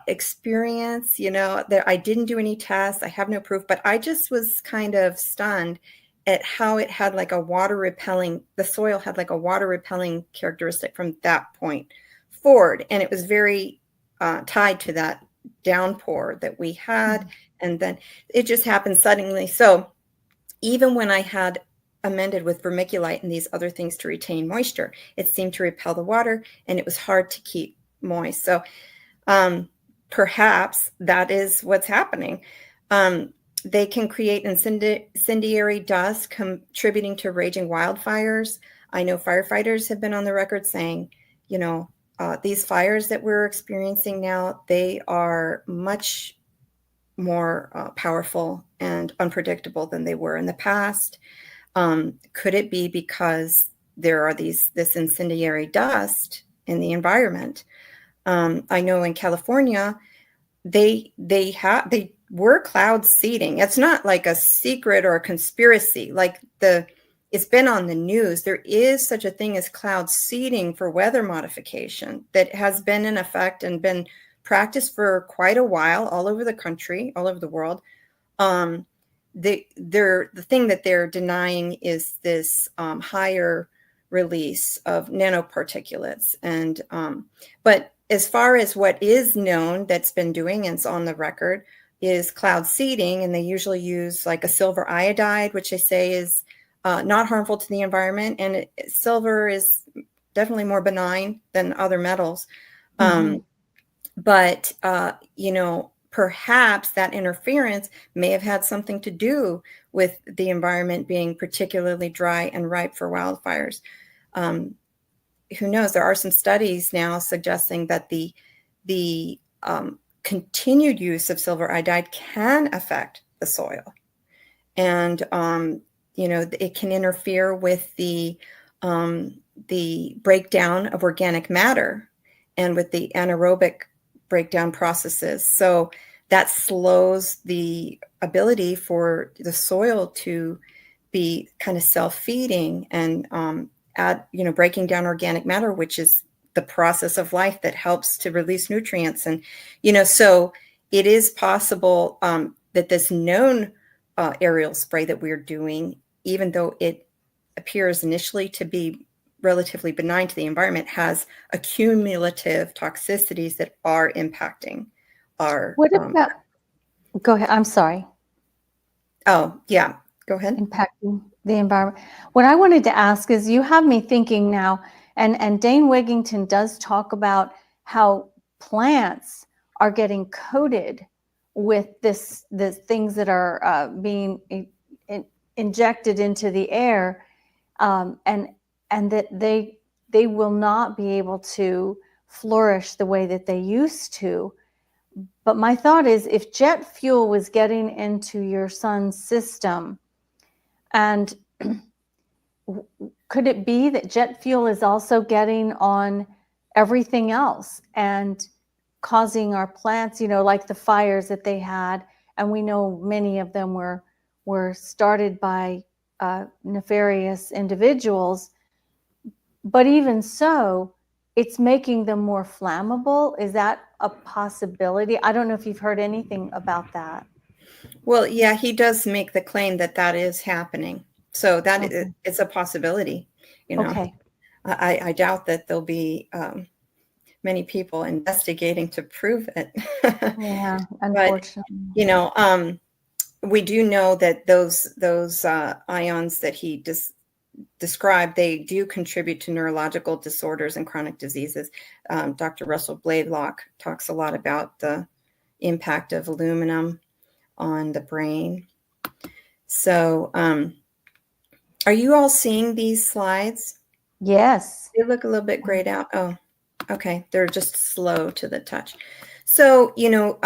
experience, you know, that I didn't do any tests. I have no proof, but I just was kind of stunned at how it had like the soil had like a water repelling characteristic from that point forward. And it was very tied to that downpour that we had. And then it just happened suddenly. So even when I had amended with vermiculite and these other things to retain moisture, it seemed to repel the water, and it was hard to keep moist. So perhaps that is what's happening. They can create incendiary dust, contributing to raging wildfires. I know firefighters have been on the record saying, you know, these fires that we're experiencing now, they are much more powerful and unpredictable than they were in the past. Could it be because there are this incendiary dust in the environment? I know in California, they were cloud seeding. It's not like a secret or a conspiracy. Like it's been on the news. There is such a thing as cloud seeding for weather modification that has been in effect and been practiced for quite a while all over the country, all over the world. The thing that they're denying is this higher release of nanoparticulates. And but as far as what is known that's been doing, and it's on the record, is cloud seeding, and they usually use like a silver iodide, which they say is not harmful to the environment, and silver is definitely more benign than other metals. But you know, perhaps that interference may have had something to do with the environment being particularly dry and ripe for wildfires. Who knows? There are some studies now suggesting that the continued use of silver iodide can affect the soil, and you know, it can interfere with the breakdown of organic matter and with the anaerobic breakdown processes. So that slows the ability for the soil to be kind of self-feeding and breaking down organic matter, which is the process of life that helps to release nutrients. And, you know, so it is possible that this known aerial spray that we're doing, even though it appears initially to be relatively benign to the environment, has accumulative toxicities that are impacting our. What about? Go ahead. I'm sorry. Oh, yeah. Go ahead. Impacting the environment. What I wanted to ask is, you have me thinking now, and Dane Wigington does talk about how plants are getting coated with the things that are being injected into the air, and that they will not be able to flourish the way that they used to. But my thought is, if jet fuel was getting into your son's system, and could it be that jet fuel is also getting on everything else and causing our plants, you know, like the fires that they had, and we know many of them were started by nefarious individuals, but even so, it's making them more flammable. Is that a possibility? I don't know if you've heard anything about that. Well, yeah, he does make the claim that that is happening. So that it's a possibility, you know. Okay. I doubt that there'll be many people investigating to prove it. Yeah, unfortunately. But, you know, we do know that those ions that he described, they do contribute to neurological disorders and chronic diseases. Dr. Russell Bladelock talks a lot about the impact of aluminum on the brain. So are you all seeing these slides? Yes. They look a little bit grayed out. Oh, okay. They're just slow to the touch. So, you know,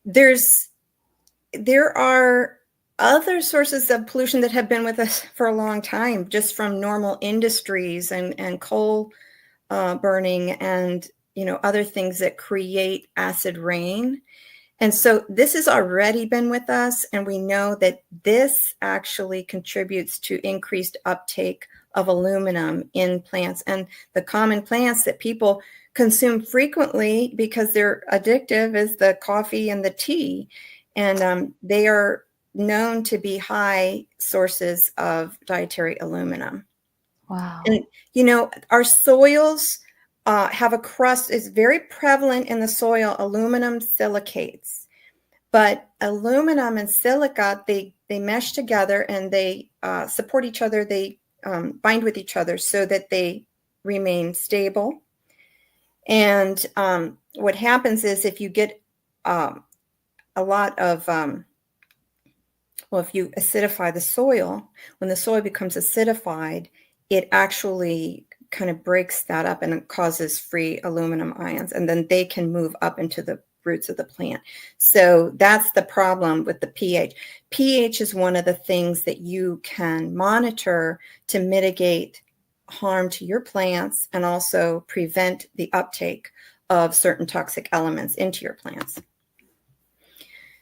there are other sources of pollution that have been with us for a long time, just from normal industries and coal burning and, you know, other things that create acid rain. And so this has already been with us, and we know that this actually contributes to increased uptake of aluminum in plants, and the common plants that people consume frequently because they're addictive is the coffee and the tea, and they are known to be high sources of dietary aluminum. Wow. And, you know, our soils have a crust. It's very prevalent in the soil, aluminum silicates. But aluminum and silica, they mesh together and they support each other. They bind with each other so that they remain stable. And what happens is, if you get a lot of, if you acidify the soil, when the soil becomes acidified, it actually kind of breaks that up and it causes free aluminum ions, and then they can move up into the roots of the plant. So that's the problem with the pH. pH is one of the things that you can monitor to mitigate harm to your plants and also prevent the uptake of certain toxic elements into your plants.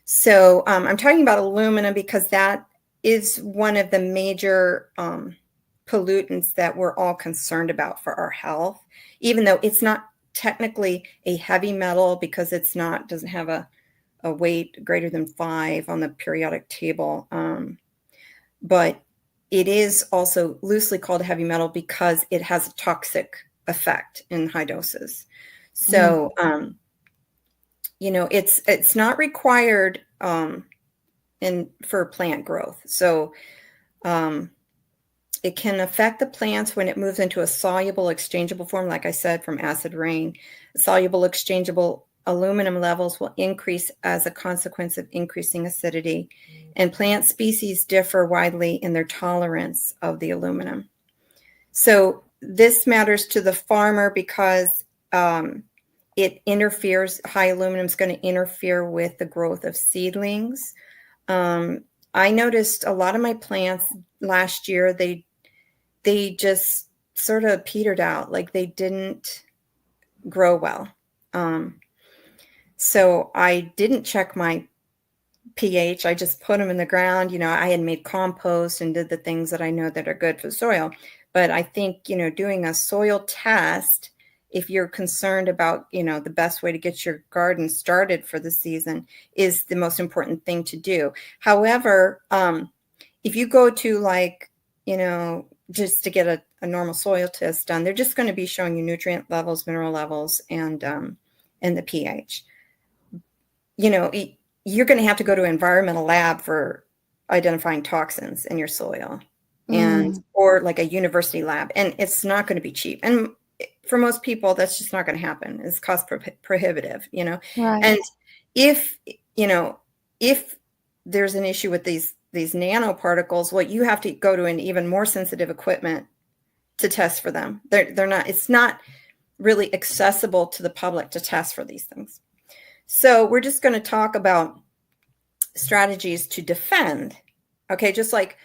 So I'm talking about aluminum because that is one of the major pollutants that we're all concerned about for our health, even though it's not technically a heavy metal because it's not, doesn't have a weight greater than 5 on the periodic table. But it is also loosely called a heavy metal because it has a toxic effect in high doses. So, you know, it's not required for plant growth. So it can affect the plants when it moves into a soluble exchangeable form, like I said, from acid rain. Soluble exchangeable aluminum levels will increase as a consequence of increasing acidity, and plant species differ widely in their tolerance of the aluminum. So this matters to the farmer because it interferes, high aluminum is going to interfere with the growth of seedlings. I noticed a lot of my plants last year, they just sort of petered out, like they didn't grow well. So I didn't check my pH. I just put them in the ground. You know, I had made compost and did the things that I know that are good for the soil. But I think, you know, doing a soil test, if you're concerned about, you know, the best way to get your garden started for the season, is the most important thing to do. However, if you go to, like, you know, just to get a normal soil test done, they're just going to be showing you nutrient levels, mineral levels, and the pH. You know, you're going to have to go to an environmental lab for identifying toxins in your soil, and or like a university lab, and it's not going to be cheap. And for most people, that's just not going to happen. It's cost prohibitive, you know. Right. And if, you know, if there's an issue with these nanoparticles, well, you have to go to an even more sensitive equipment to test for them. They're not, it's not really accessible to the public to test for these things. So we're just going to talk about strategies to defend. Okay, just like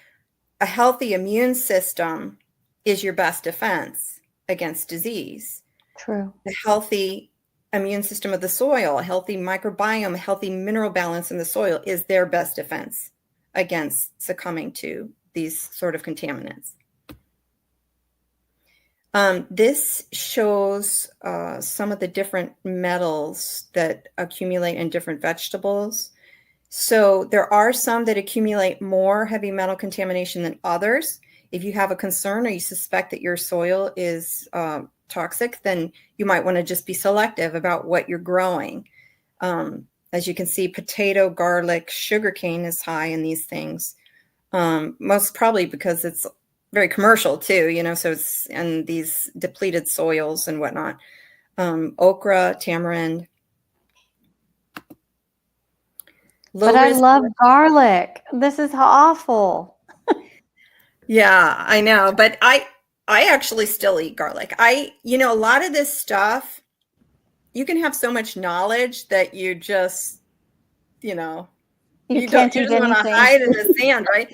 a healthy immune system is your best defense against disease. True. A healthy immune system of the soil, a healthy microbiome, a healthy mineral balance in the soil is their best defense against succumbing to these sort of contaminants. This shows some of the different metals that accumulate in different vegetables. So there are some that accumulate more heavy metal contamination than others. If you have a concern or you suspect that your soil is toxic, then you might want to just be selective about what you're growing. As you can see, potato, garlic, sugarcane is high in these things. Most probably because it's very commercial too, you know, so it's in these depleted soils and whatnot. Okra, tamarind. But I love garlic. This is awful. Yeah, I know. But I actually still eat garlic. You know, a lot of this stuff, you can have so much knowledge that you just, you know, you just want to hide in the sand, right?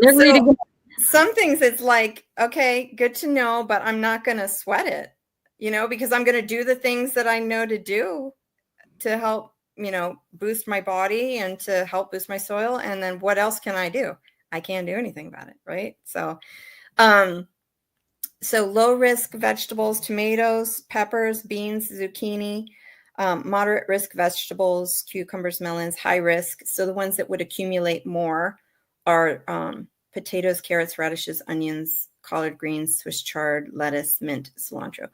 So, some things it's like, okay, good to know, but I'm not going to sweat it, you know, because I'm going to do the things that I know to do to help, you know, boost my body and to help boost my soil. And then what else can I do? I can't do anything about it, right? So, so low risk vegetables, tomatoes, peppers, beans, zucchini, moderate risk vegetables, cucumbers, melons, high risk. So the ones that would accumulate more are potatoes, carrots, radishes, onions, collard greens, Swiss chard, lettuce, mint, cilantro.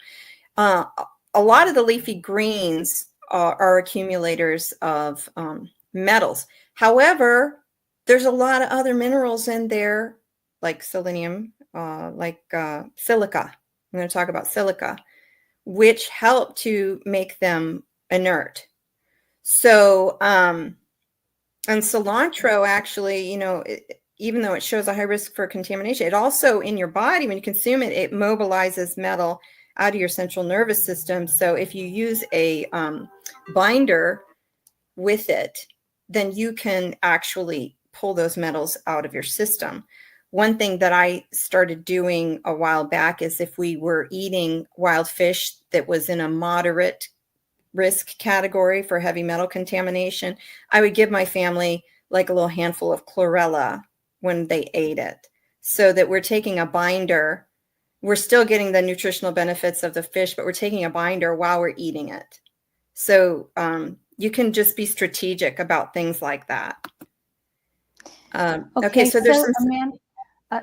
A lot of the leafy greens are accumulators of metals. However, there's a lot of other minerals in there, like selenium, like silica. I'm going to talk about silica, which help to make them inert. So, and cilantro actually, you know, even though it shows a high risk for contamination, it also in your body, when you consume it, it mobilizes metal out of your central nervous system. So if you use a binder with it, then you can actually pull those metals out of your system. One thing that I started doing a while back is if we were eating wild fish that was in a moderate risk category for heavy metal contamination, I would give my family like a little handful of chlorella when they ate it, so that we're taking a binder. We're still getting the nutritional benefits of the fish, but we're taking a binder while we're eating it. So you can just be strategic about things like that. Okay, so there's some... Amanda,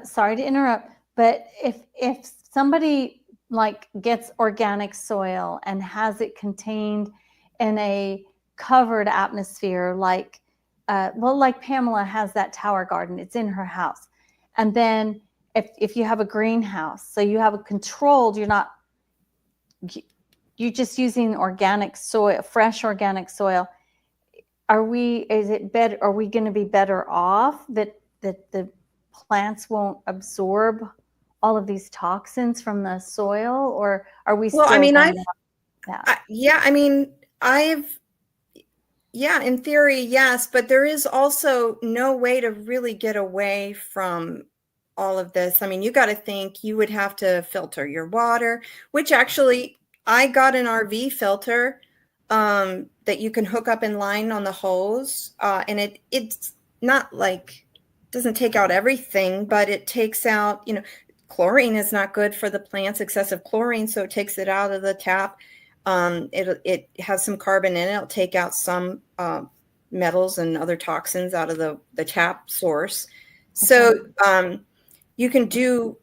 sorry to interrupt, but if somebody like gets organic soil and has it contained in a covered atmosphere, like like Pamela has that tower garden, it's in her house, and then if you have a greenhouse, so you have a controlled, you're just using organic soil, fresh organic soil. Are we going to be better off that the plants won't absorb all of these toxins from the soil, or are we still? Well, I mean, in theory, yes, but there is also no way to really get away from all of this. I mean, you got to think you would have to filter your water, which actually I got an RV filter that you can hook up in line on the hose. And it's not like, doesn't take out everything, but it takes out, chlorine is not good for the plants, excessive chlorine. So it takes it out of the tap. It has some carbon in it. It'll take out some metals and other toxins out of the tap source. So you can do,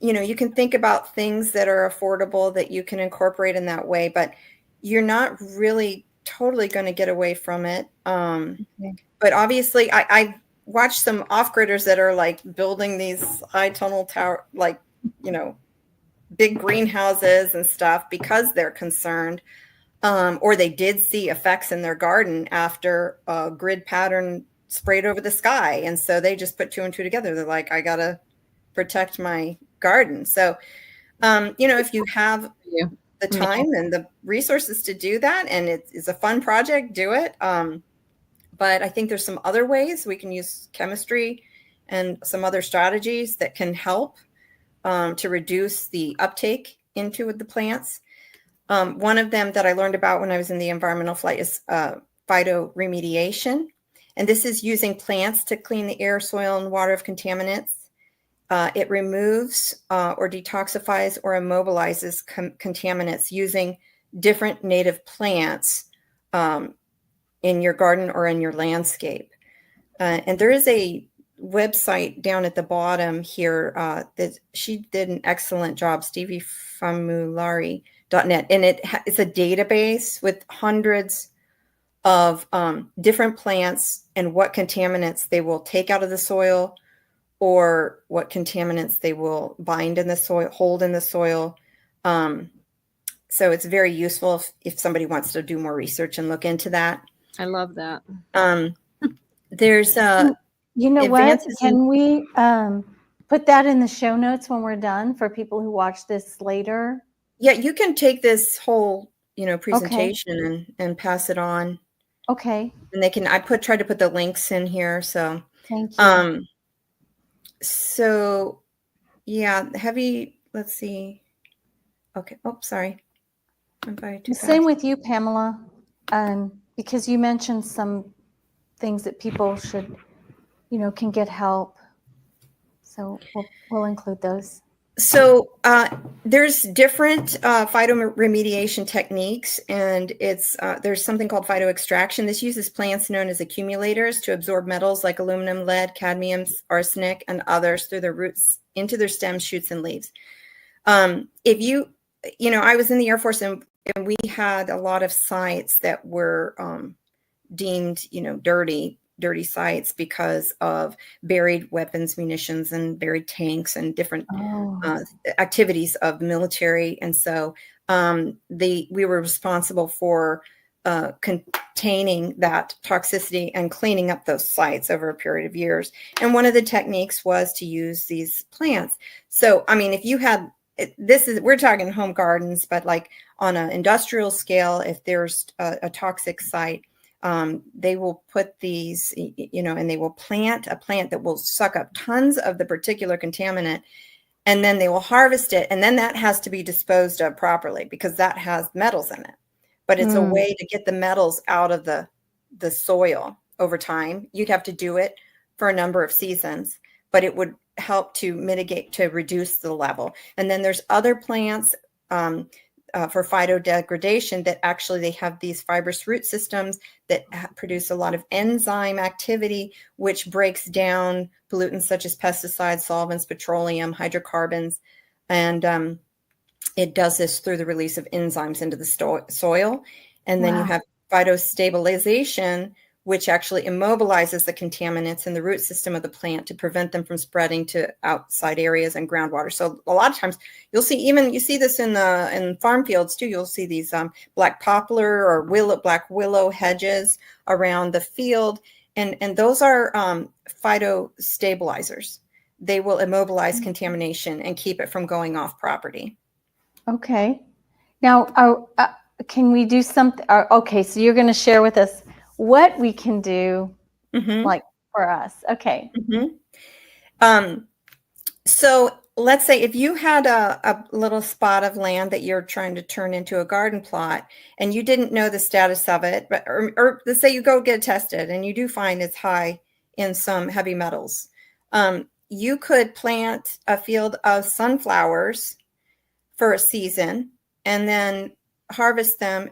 you can think about things that are affordable that you can incorporate in that way, but you're not really totally going to get away from it. But obviously I watched some off-gridders that are like building these high tunnel tower, like, big greenhouses and stuff because they're concerned, or they did see effects in their garden after a grid pattern sprayed over the sky. And so they just put 2 and 2 together. They're like, I got to protect my garden. So, if you have the time and the resources to do that, and it's a fun project, do it. But I think there's some other ways we can use chemistry and some other strategies that can help to reduce the uptake into the plants. One of them that I learned about when I was in the environmental flight is phytoremediation. And this is using plants to clean the air, soil, and water of contaminants. It removes or detoxifies or immobilizes contaminants using different native plants in your garden or in your landscape. And there is a website down at the bottom here that she did an excellent job, steviefamulari.net. And it's a database with hundreds of different plants and what contaminants they will take out of the soil, or what contaminants they will bind in the soil, hold in the soil. So it's very useful if somebody wants to do more research and look into that. I love that. There's what? Can we put that in the show notes when we're done for people who watch this later? Yeah, you can take this whole, presentation and pass it on. Okay. And I tried to put the links in here. So thank you. So yeah, let's see. Okay. Oh, sorry. Same with you, Pamela, because you mentioned some things that people should, can get help. So we'll include those. So there's different phytoremediation techniques, and there's something called phytoextraction. This uses plants known as accumulators to absorb metals like aluminum, lead, cadmium, arsenic, and others through their roots into their stems, shoots, and leaves. I was in the Air Force, and we had a lot of sites that were deemed, dirty sites because of buried weapons, munitions, and buried tanks and different activities of the military. And so we were responsible for containing that toxicity and cleaning up those sites over a period of years. And one of the techniques was to use these plants. So, I mean, if you had, we're talking home gardens, but like on an industrial scale, if there's a toxic site, they will put these, and they will plant a plant that will suck up tons of the particular contaminant, and then they will harvest it. And then that has to be disposed of properly because that has metals in it. But it's a way to get the metals out of the soil over time. You'd have to do it for a number of seasons. but it would help to mitigate, to reduce the level. And then there's other plants for phytodegradation that actually they have these fibrous root systems that produce a lot of enzyme activity, which breaks down pollutants such as pesticides, solvents, petroleum, hydrocarbons. And it does this through the release of enzymes into the soil. And then you have phytostabilization, which actually immobilizes the contaminants in the root system of the plant to prevent them from spreading to outside areas and groundwater. So a lot of times you'll see, even you see this in farm fields too, you'll see these black poplar or black willow hedges around the field. And those are phytostabilizers. They will immobilize contamination and keep it from going off property. Okay. Now, can we do something? Okay, so you're going to share with us what we can do, like for us. Okay. So let's say if you had a little spot of land that you're trying to turn into a garden plot and you didn't know the status of it, but or let's say you go get it tested and you do find it's high in some heavy metals, you could plant a field of sunflowers for a season and then harvest them,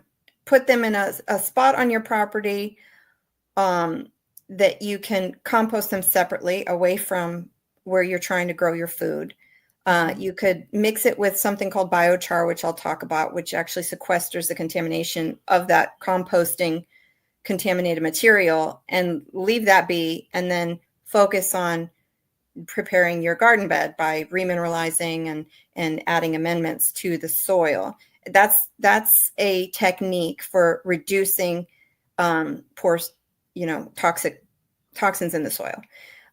put them in a spot on your property that you can compost them separately away from where you're trying to grow your food. You could mix it with something called biochar, which I'll talk about, which actually sequesters the contamination of that composting contaminated material, and leave that be, and then focus on preparing your garden bed by remineralizing and adding amendments to the soil. That's a technique for reducing toxins in the soil.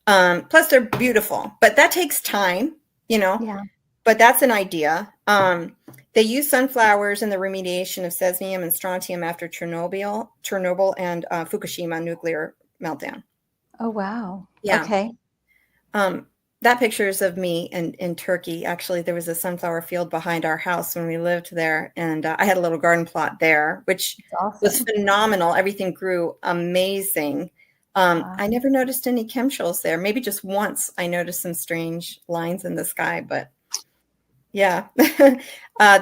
Plus they're beautiful, but that takes time, but that's an idea. They use sunflowers in the remediation of cesium and strontium after Chernobyl and Fukushima nuclear meltdown. Oh, wow. Yeah. Okay. That picture is of me in Turkey. Actually, there was a sunflower field behind our house when we lived there. And I had a little garden plot there, which was phenomenal. Everything grew amazing. I never noticed any chemtrails there. Maybe just once I noticed some strange lines in the sky, but yeah.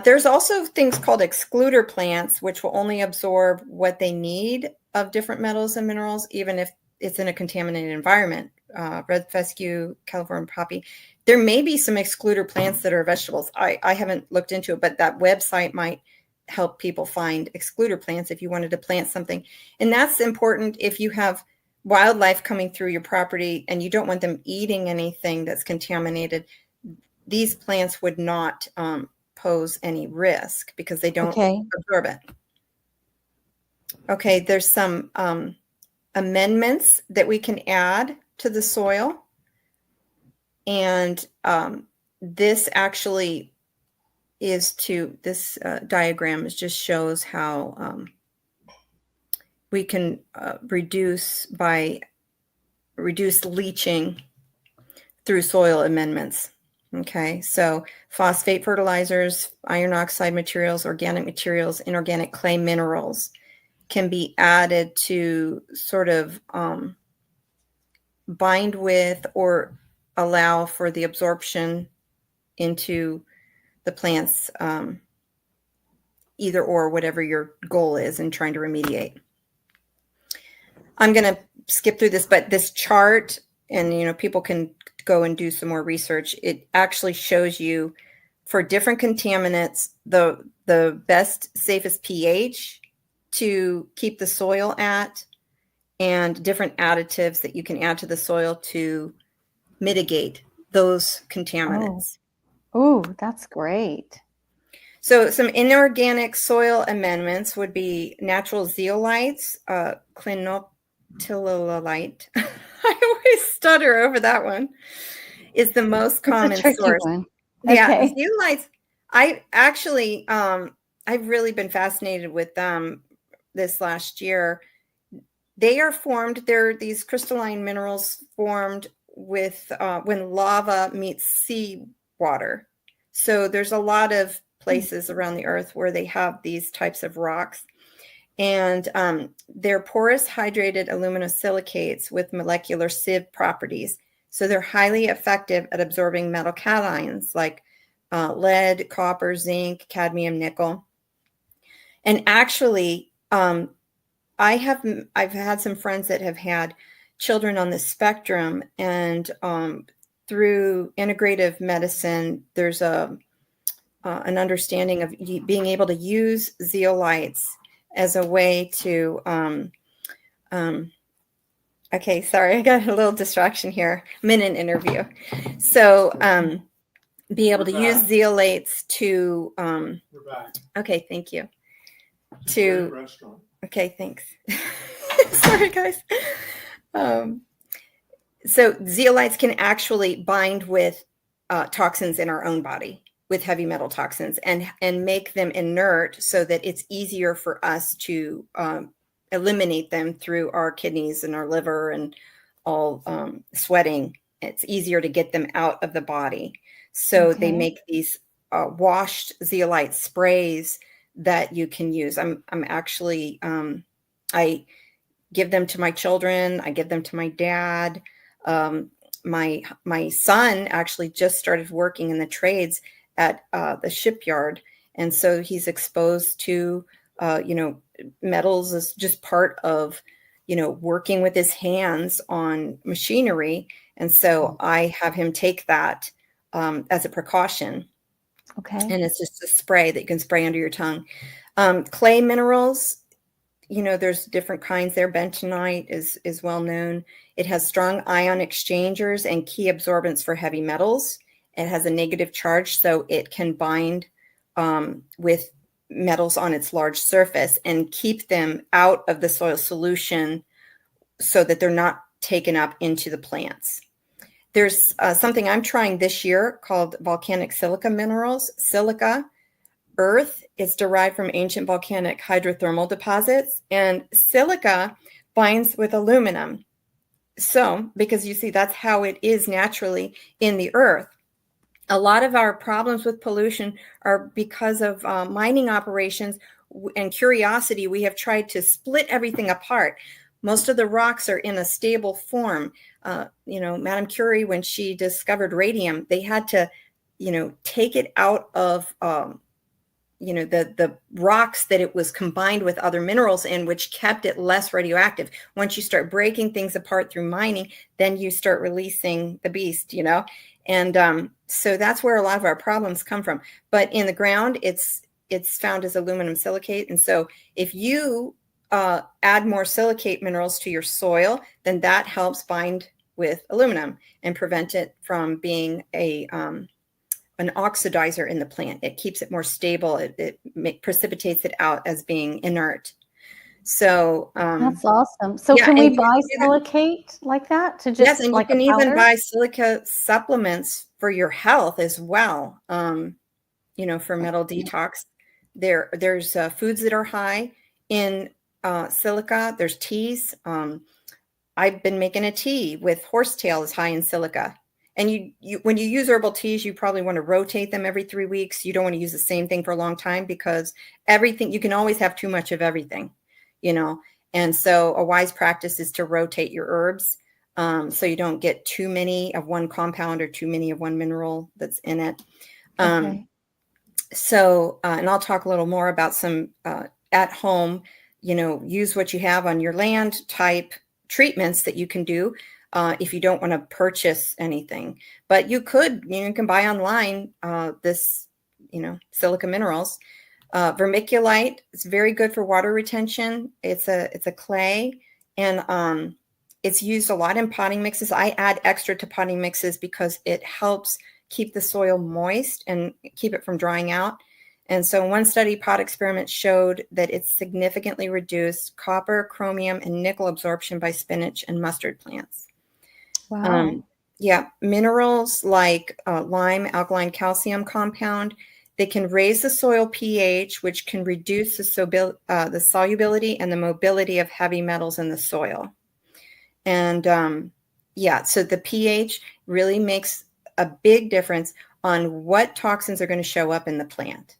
There's also things called excluder plants, which will only absorb what they need of different metals and minerals, even if it's in a contaminated environment. Red fescue, California poppy. There may be some excluder plants that are vegetables. I haven't looked into it, but that website might help people find excluder plants if you wanted to plant something. And that's important if you have wildlife coming through your property and you don't want them eating anything that's contaminated. These plants would not pose any risk because they don't absorb it. Okay, there's some amendments that we can add to the soil. And this actually this diagram just shows how we can reduce leaching through soil amendments. Okay, so phosphate fertilizers, iron oxide materials, organic materials, inorganic clay minerals can be added to sort of bind with or allow for the absorption into the plants, either or, whatever your goal is in trying to remediate. I'm going to skip through this, but this chart, and people can go and do some more research. It actually shows you for different contaminants the best, safest pH to keep the soil at, and different additives that you can add to the soil to mitigate those contaminants. Oh, that's great. So some inorganic soil amendments would be natural zeolites, clinoptilolite. I always stutter over that one. Is the most common source. One. Yeah, Okay. zeolites. I actually, I've really been fascinated with them this last year. They are formed. They're these crystalline minerals formed with when lava meets seawater. So there's a lot of places around the earth where they have these types of rocks. And they're porous hydrated aluminosilicates with molecular sieve properties. So they're highly effective at absorbing metal cations like lead, copper, zinc, cadmium, nickel. And actually, I've had some friends that have had children on the spectrum, and through integrative medicine, there's an understanding of being able to use zeolites as a way to okay, sorry, I got a little distraction here. I'm in an interview. So be able to use zeolites to okay, thank you. Okay, thanks. Sorry, guys. So zeolites can actually bind with toxins in our own body, with heavy metal toxins, and make them inert so that it's easier for us to eliminate them through our kidneys and our liver and all sweating. It's easier to get them out of the body. So they make these washed zeolite sprays that you can use. I'm actually, I give them to my children. I give them to my dad. My son actually just started working in the trades at the shipyard. And so he's exposed to, metals as just part of, working with his hands on machinery. And so I have him take that as a precaution. Okay. And it's just a spray that you can spray under your tongue. Clay minerals, there's different kinds there. Bentonite is well known. It has strong ion exchangers and key absorbance for heavy metals. It has a negative charge, so it can bind with metals on its large surface and keep them out of the soil solution so that they're not taken up into the plants. There's something I'm trying this year called volcanic silica minerals. Silica, earth, is derived from ancient volcanic hydrothermal deposits, and silica binds with aluminum. So, because you see, that's how it is naturally in the earth. A lot of our problems with pollution are because of mining operations and curiosity. We have tried to split everything apart. Most of the rocks are in a stable form. Madame Curie, when she discovered radium, they had to, take it out of, the rocks that it was combined with other minerals in, which kept it less radioactive. Once you start breaking things apart through mining, then you start releasing the beast, And so that's where a lot of our problems come from. But in the ground, it's found as aluminum silicate. And so if you add more silicate minerals to your soil, then that helps bind with aluminum and prevent it from being an oxidizer in the plant. It keeps it more stable. It precipitates it out as being inert. So that's awesome. So can we buy silicate like that to just? Yes, and you can even buy silica supplements for your health as well. For metal detox. There's foods that are high in silica. There's teas. I've been making a tea with horsetail is high in silica. And you when you use herbal teas, you probably want to rotate them every 3 weeks. You don't want to use the same thing for a long time because you can always have too much of everything, And so a wise practice is to rotate your herbs so you don't get too many of one compound or too many of one mineral that's in it. Okay. So, and I'll talk a little more about some at home, use what you have on your land type treatments that you can do if you don't want to purchase anything. But you can buy online this, silica minerals. Vermiculite is very good for water retention. It's a clay, and it's used a lot in potting mixes. I add extra to potting mixes because it helps keep the soil moist and keep it from drying out. And so one study pot experiment showed that it significantly reduced copper, chromium, and nickel absorption by spinach and mustard plants. Wow. Minerals like lime, alkaline calcium compound, they can raise the soil pH, which can reduce the solubility and the mobility of heavy metals in the soil. And so the pH really makes a big difference on what toxins are going to show up in the plant.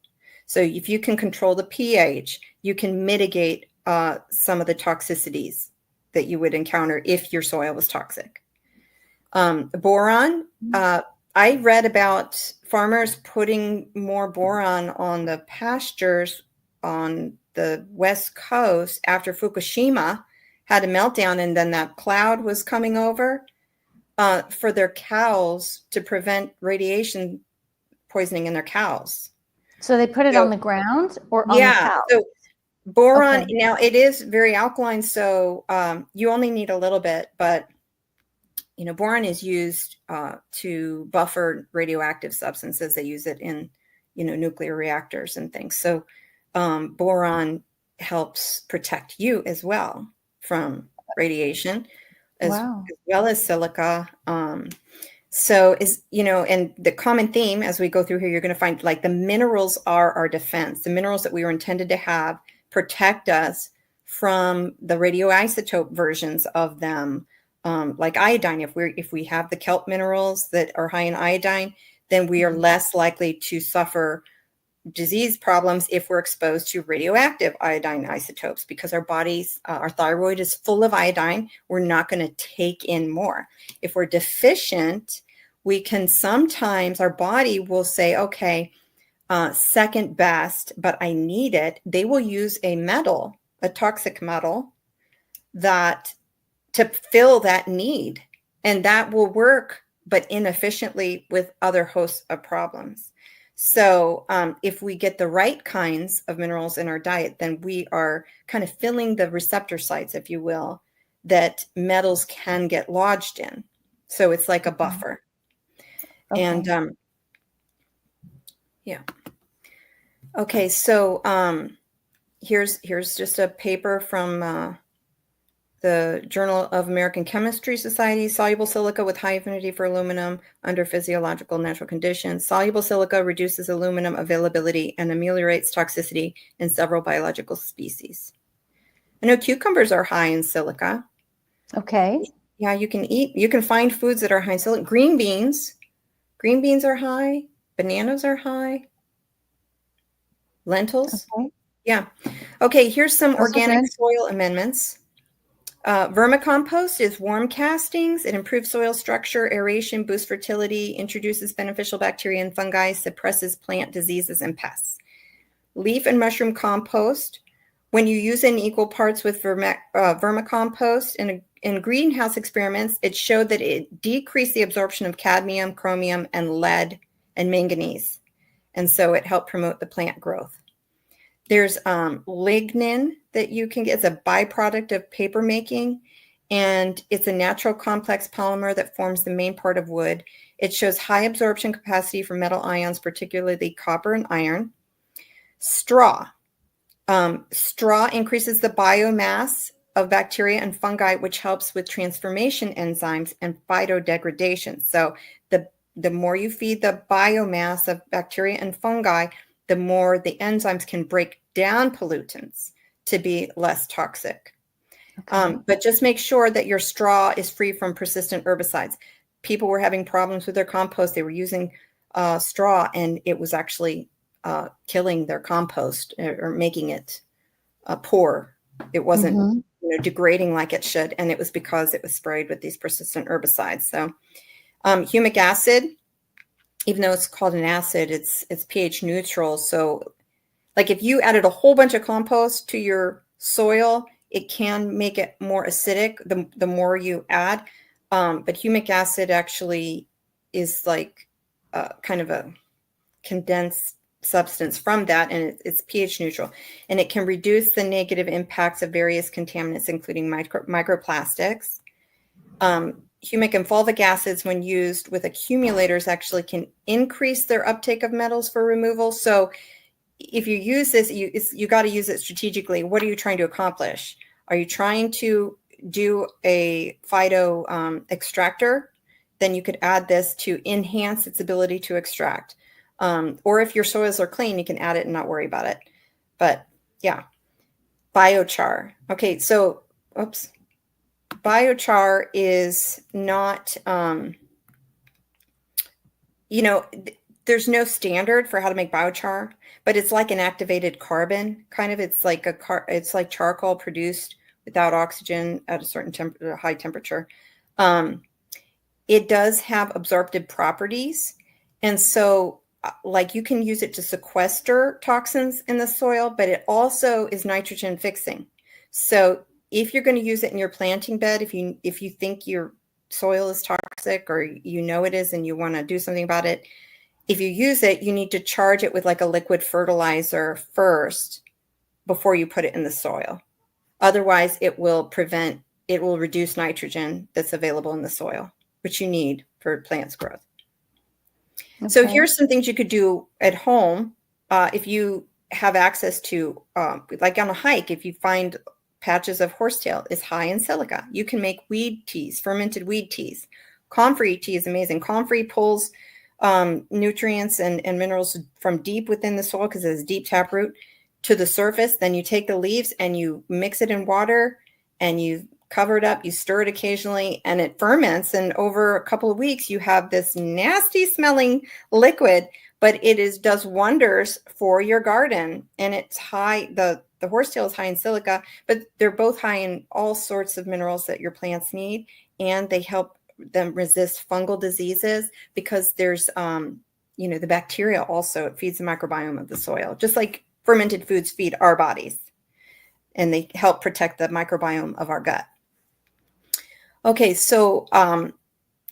So if you can control the pH, you can mitigate some of the toxicities that you would encounter if your soil was toxic. Boron, I read about farmers putting more boron on the pastures on the West Coast after Fukushima had a meltdown, and then that cloud was coming over for their cows to prevent radiation poisoning in their cows. So they put it on the ground or on the cow? So boron, Okay. now it is very alkaline, so you only need a little bit, but boron is used to buffer radioactive substances. They use it in, nuclear reactors and things. So boron helps protect you as well from radiation, as well as silica. And the common theme as we go through here, you're going to find like the minerals are our defense. The minerals that we were intended to have protect us from the radioisotope versions of them. Like iodine, if we have the kelp minerals that are high in iodine, then we are less likely to suffer disease problems if we're exposed to radioactive iodine isotopes, because our bodies, our thyroid is full of iodine. We're not going to take in more. If we're deficient, we can sometimes, our body will say, okay, second best, but I need it. They will use a metal, a toxic metal, to fill that need. And that will work, but inefficiently with other hosts of problems. So if we get the right kinds of minerals in our diet, then we are kind of filling the receptor sites, if you will, that metals can get lodged in. So it's like a buffer. Okay. And okay, so here's just a paper from the Journal of American Chemistry Society. Soluble silica with high affinity for aluminum under physiological natural conditions. Soluble silica reduces aluminum availability and ameliorates toxicity in several biological species. I know cucumbers are high in silica. Okay. Yeah, you can find foods that are high in silica. Green beans are high. Bananas are high. Lentils. Okay. Yeah. Okay, here's some Those organic soil amendments. Vermicompost is warm castings. It improves soil structure, aeration, boosts fertility, introduces beneficial bacteria and fungi, suppresses plant diseases and pests. Leaf and mushroom compost, when you use it in equal parts with vermicompost in greenhouse experiments, it showed that it decreased the absorption of cadmium, chromium, and lead and manganese. And so it helped promote the plant growth. There's lignin that you can get. It's a byproduct of paper making, and it's a natural complex polymer that forms the main part of wood. It shows high absorption capacity for metal ions, particularly copper and iron. Straw. Straw increases the biomass of bacteria and fungi, which helps with transformation enzymes and phytodegradation. So the more you feed the biomass of bacteria and fungi, the more the enzymes can break down pollutants to be less toxic. Okay. But just make sure that your straw is free from persistent herbicides. People were having problems with their compost. They were using straw, and it was actually killing their compost or making it poor. It wasn't degrading like it should, and it was because it was sprayed with these persistent herbicides. So humic acid, even though it's called an acid, it's pH neutral. So like if you added a whole bunch of compost to your soil, it can make it more acidic the more you add. But humic acid actually is like kind of a condensed substance from that, and it's pH neutral. And it can reduce the negative impacts of various contaminants, including microplastics. Humic and fulvic acids, when used with accumulators, actually can increase their uptake of metals for removal. So if you use this, you got to use it strategically. What are you trying to accomplish? Are you trying to do a phyto extractor? Then you could add this to enhance its ability to extract. Or if your soils are clean, you can add it and not worry about it. But yeah, biochar. Okay, so, oops. Biochar is not, there's no standard for how to make biochar, but it's like an activated carbon kind of. It's like it's like charcoal produced without oxygen at a certain high temperature. it does have absorptive properties. And so like you can use it to sequester toxins in the soil, but it also is nitrogen fixing. So if you're going to use it in your planting bed, if you think your soil is toxic or you know it is and you want to do something about it, if you use it, you need to charge it with like a liquid fertilizer first before you put it in the soil. Otherwise, it will reduce nitrogen that's available in the soil, which you need for plants growth. Okay. So here's some things you could do at home if you have access to, like on a hike, if you find patches of horsetail is high in silica, you can make weed teas, fermented weed teas. Comfrey tea is amazing. Comfrey pulls nutrients and minerals from deep within the soil because it has deep taproot to the surface. Then you take the leaves and you mix it in water and you cover it up, you stir it occasionally, and it ferments. And over a couple of weeks, you have this nasty smelling liquid, but it does wonders for your garden. And it's high, the horsetail is high in silica, but they're both high in all sorts of minerals that your plants need. And they help them resist fungal diseases because there's, the bacteria also, it feeds the microbiome of the soil, just like fermented foods feed our bodies. And they help protect the microbiome of our gut. Okay, so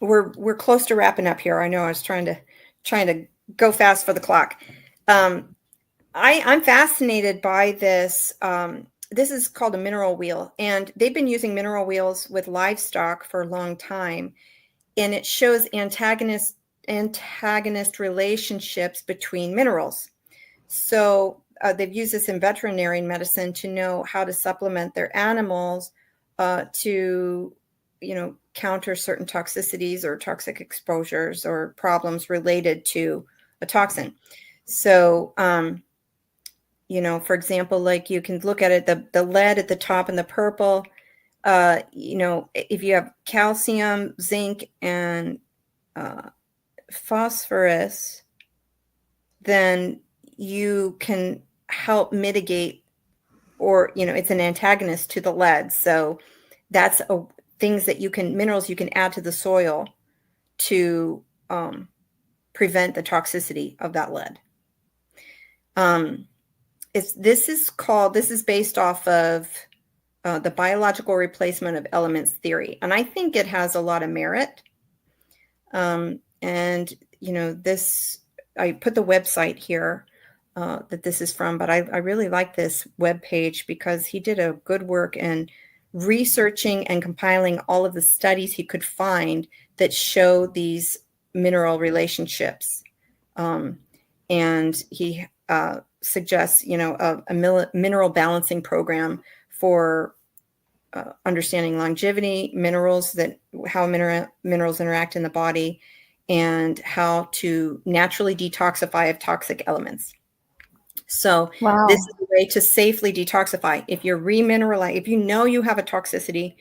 we're close to wrapping up here. I know I was trying to go fast for the clock. I'm fascinated by this. This is called a mineral wheel, and they've been using mineral wheels with livestock for a long time, and it shows antagonist relationships between minerals. So they've used this in veterinary medicine to know how to supplement their animals to counter certain toxicities or toxic exposures or problems related to a toxin. So, for example, like you can look at it, the lead at the top and the purple, if you have calcium, zinc, and phosphorus, then you can help mitigate, or, it's an antagonist to the lead. So that's minerals you can add to the soil to prevent the toxicity of that lead. This is based off of the biological replacement of elements theory. And I think it has a lot of merit. I put the website here that this is from, but I really like this webpage because he did a good work in researching and compiling all of the studies he could find that show these mineral relationships. And he suggests, a mineral balancing program for understanding longevity, how minerals interact in the body, and how to naturally detoxify of toxic elements. So This is a way to safely detoxify. If you're remineralizing, if you know you have a toxicity,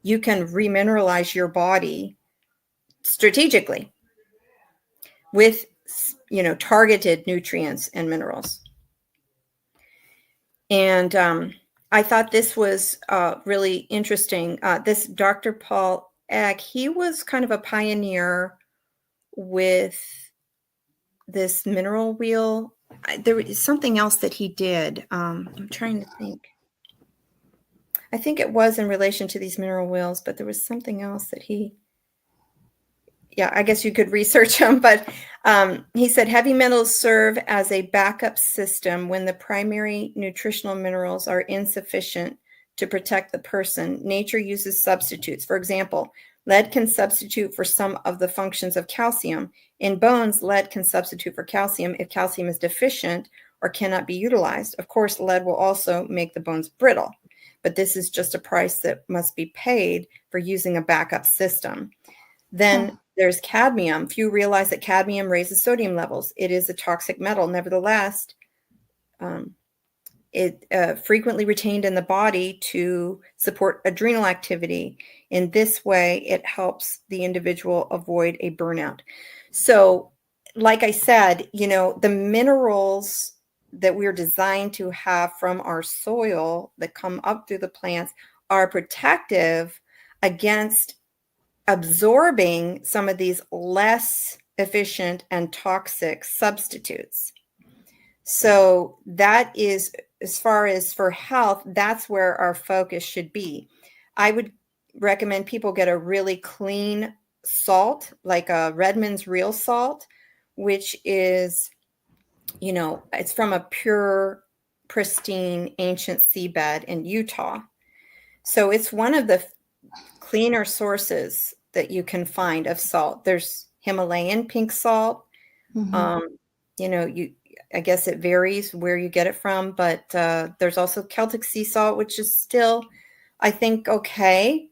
you can remineralize your body strategically with, targeted nutrients and minerals. And I thought this was really interesting. This Dr. Paul Eck, he was kind of a pioneer with this mineral wheel. There was something else that he did. I'm trying to think. I think it was in relation to these mineral wheels, but there was something else that I guess you could research him, but he said heavy metals serve as a backup system when the primary nutritional minerals are insufficient to protect the person. Nature uses substitutes. For example, lead can substitute for some of the functions of calcium. In bones, lead can substitute for calcium if calcium is deficient or cannot be utilized. Of course, lead will also make the bones brittle, but this is just a price that must be paid for using a backup system. Then there's cadmium. Few realize that cadmium raises sodium levels. It is a toxic metal. Nevertheless, it frequently retained in the body to support adrenal activity. In this way, it helps the individual avoid a burnout. So, like I said, the minerals that we're designed to have from our soil that come up through the plants are protective against absorbing some of these less efficient and toxic substitutes. So that is, as far as for health, that's where our focus should be. I would recommend people get a really clean salt, like a Redmond's Real Salt, which is, it's from a pure, pristine, ancient seabed in Utah. So it's one of the cleaner sources that you can find of salt. There's Himalayan pink salt. I guess it varies where you get it from, but there's also Celtic sea salt, which is still, I think, okay.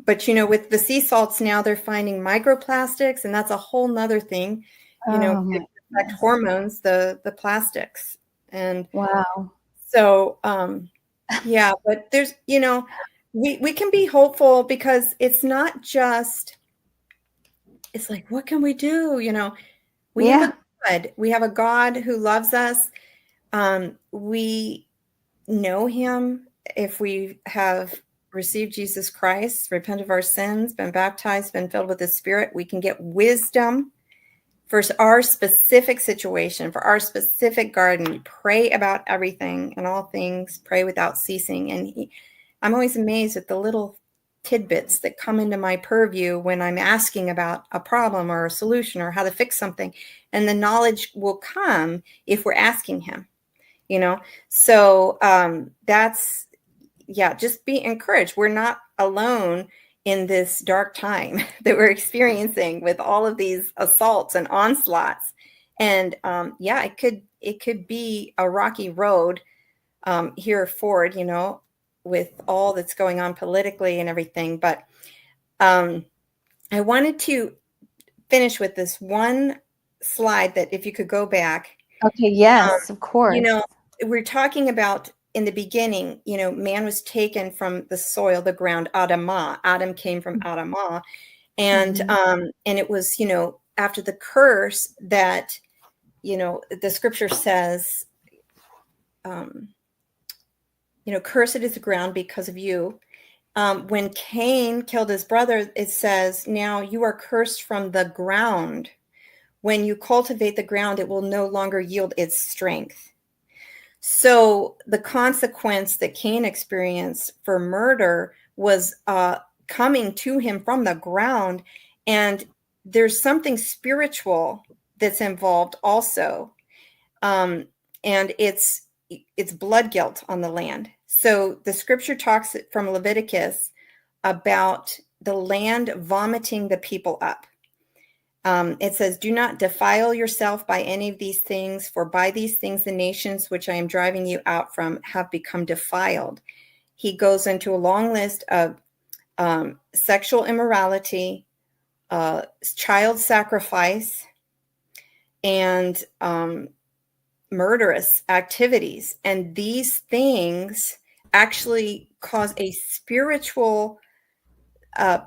But, with the sea salts now, they're finding microplastics, and that's a whole nother thing. It affects hormones, the plastics. And Wow. so, yeah, but there's, we can be hopeful, because it's not just, it's like, what can we do? We have a God. We have a God who loves us. We know him if we have received Jesus Christ, repent of our sins, been baptized, been filled with the Spirit. We can get wisdom for our specific situation, for our specific garden. Pray about everything and all things, pray without ceasing. And I'm always amazed at the little tidbits that come into my purview when I'm asking about a problem or a solution or how to fix something. And the knowledge will come if we're asking him, So that's, just be encouraged. We're not alone in this dark time that we're experiencing with all of these assaults and onslaughts. And it could be a rocky road here forward, with all that's going on politically and everything. But I wanted to finish with this one slide that, if you could go back. Okay, yes, of course. We're talking about, in the beginning, man was taken from the soil, the ground, Adamah. Adam came from Adamah. And and it was, after the curse that, the scripture says, cursed is the ground because of you. When Cain killed his brother, it says, now you are cursed from the ground. When you cultivate the ground, it will no longer yield its strength. So the consequence that Cain experienced for murder was coming to him from the ground. And there's something spiritual that's involved also. And it's blood guilt on the land. So the scripture talks from Leviticus about the land vomiting the people up. It says, do not defile yourself by any of these things, for by these things the nations which I am driving you out from have become defiled. He goes into a long list of sexual immorality, child sacrifice, and murderous activities. And these things actually cause a spiritual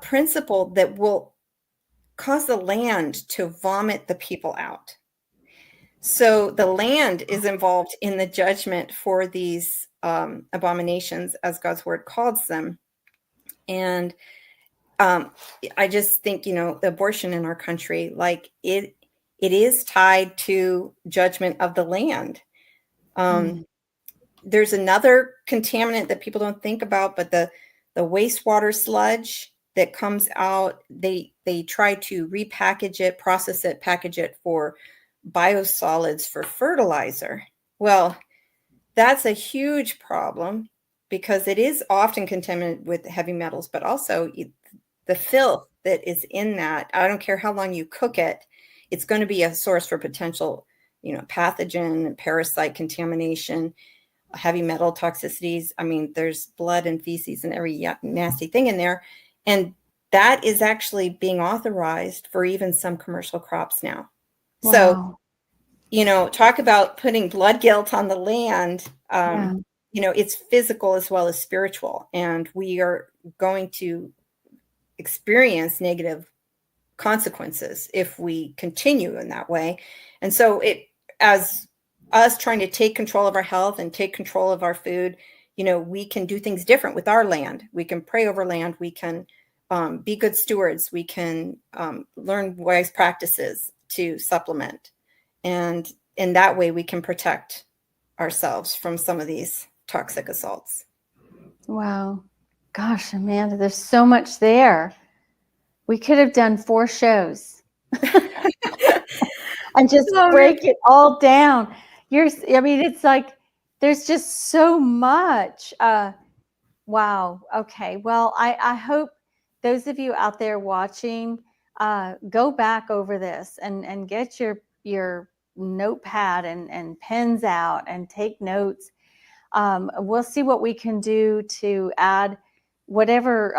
principle that will cause the land to vomit the people out. So the land is involved in the judgment for these abominations, as God's word calls them. And I just think, the abortion in our country, like it is tied to judgment of the land. There's another contaminant that people don't think about, but the wastewater sludge that comes out, they try to repackage it, process it, package it for biosolids for fertilizer. Well, that's a huge problem, because it is often contaminated with heavy metals, but also the filth that is in that. I don't care how long you cook it, it's going to be a source for potential, pathogen, parasite contamination, heavy metal toxicities. I mean, there's blood and feces and every nasty thing in there. And that is actually being authorized for even some commercial crops now. Wow. So, talk about putting blood guilt on the land. It's physical as well as spiritual. And we are going to experience negative consequences if we continue in that way. And so as us trying to take control of our health and take control of our food, we can do things different with our land. We can pray over land. We can be good stewards. We can learn wise practices to supplement. And in that way, we can protect ourselves from some of these toxic assaults. Wow. Gosh, Amanda, there's so much there. We could have done 4 shows and just break it all down. I mean, it's like, there's just so much. Wow. Okay. Well, I hope those of you out there watching, go back over this and get your notepad and pens out and take notes. We'll see what we can do to add whatever,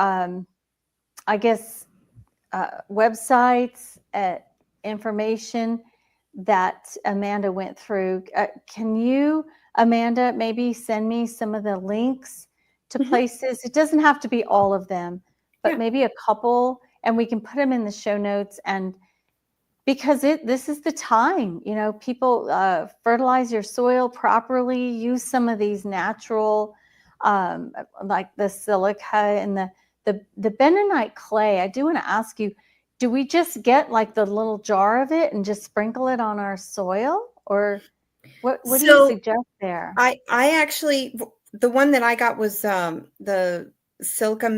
I guess, websites, information that Amanda went through. Can you, Amanda, maybe send me some of the links to places? It doesn't have to be all of them, but maybe a couple, and we can put them in the show notes. And because this is the time, people fertilize your soil properly, use some of these natural, like the silica and the bentonite clay. I do want to ask you, do we just get like the little jar of it and just sprinkle it on our soil, or what do you suggest there? I actually, the one that I got was the silica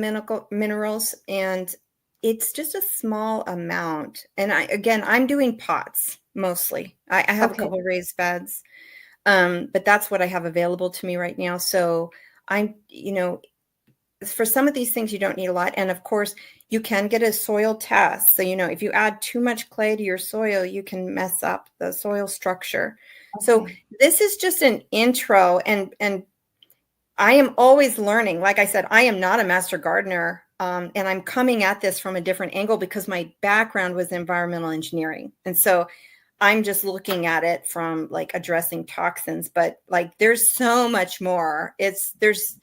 minerals, and it's just a small amount. And I'm doing pots mostly. I have a couple raised beds, but that's what I have available to me right now. So for some of these things, you don't need a lot. And of course, you can get a soil test. So, if you add too much clay to your soil, you can mess up the soil structure. Okay. So this is just an intro, and I am always learning. Like I said, I am not a master gardener, and I'm coming at this from a different angle because my background was environmental engineering. And so I'm just looking at it from like addressing toxins, but like there's so much more. There's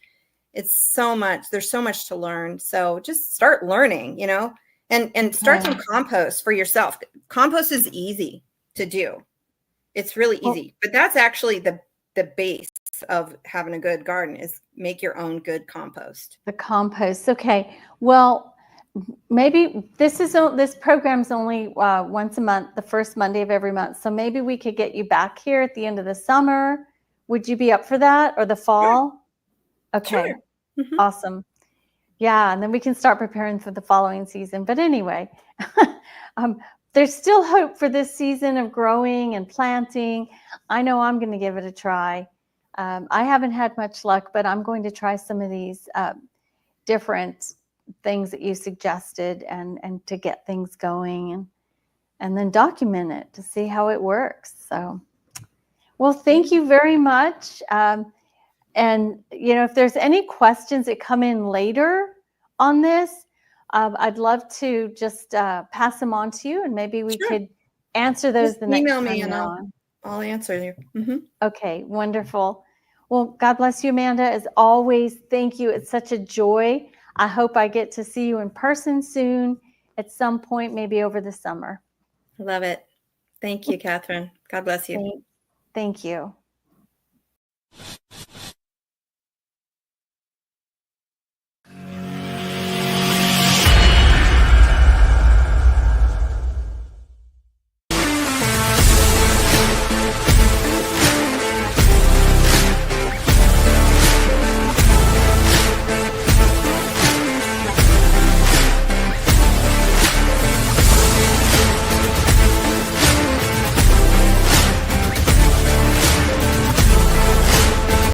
so much to learn. So just start learning, and start some compost for yourself. Compost is easy to do. It's really easy, but that's actually the base of having a good garden, is make your own good compost. The compost. Okay. Well, maybe this program's only once a month, the first Monday of every month. So maybe we could get you back here at the end of the summer. Would you be up for that, or the fall? Sure. Okay. Sure. Mm-hmm. Awesome. Yeah. And then we can start preparing for the following season. But anyway, there's still hope for this season of growing and planting. I know I'm going to give it a try. I haven't had much luck, but I'm going to try some of these different things that you suggested and to get things going and then document it to see how it works. So, well, thank you very much. And, if there's any questions that come in later on this, I'd love to just pass them on to you, and maybe we could answer those just the next time. Email me and I'll answer you. Mm-hmm. Okay, wonderful. Well, God bless you, Amanda. As always, thank you. It's such a joy. I hope I get to see you in person soon at some point, maybe over the summer. I love it. Thank you, Catherine. God bless you. Thank you.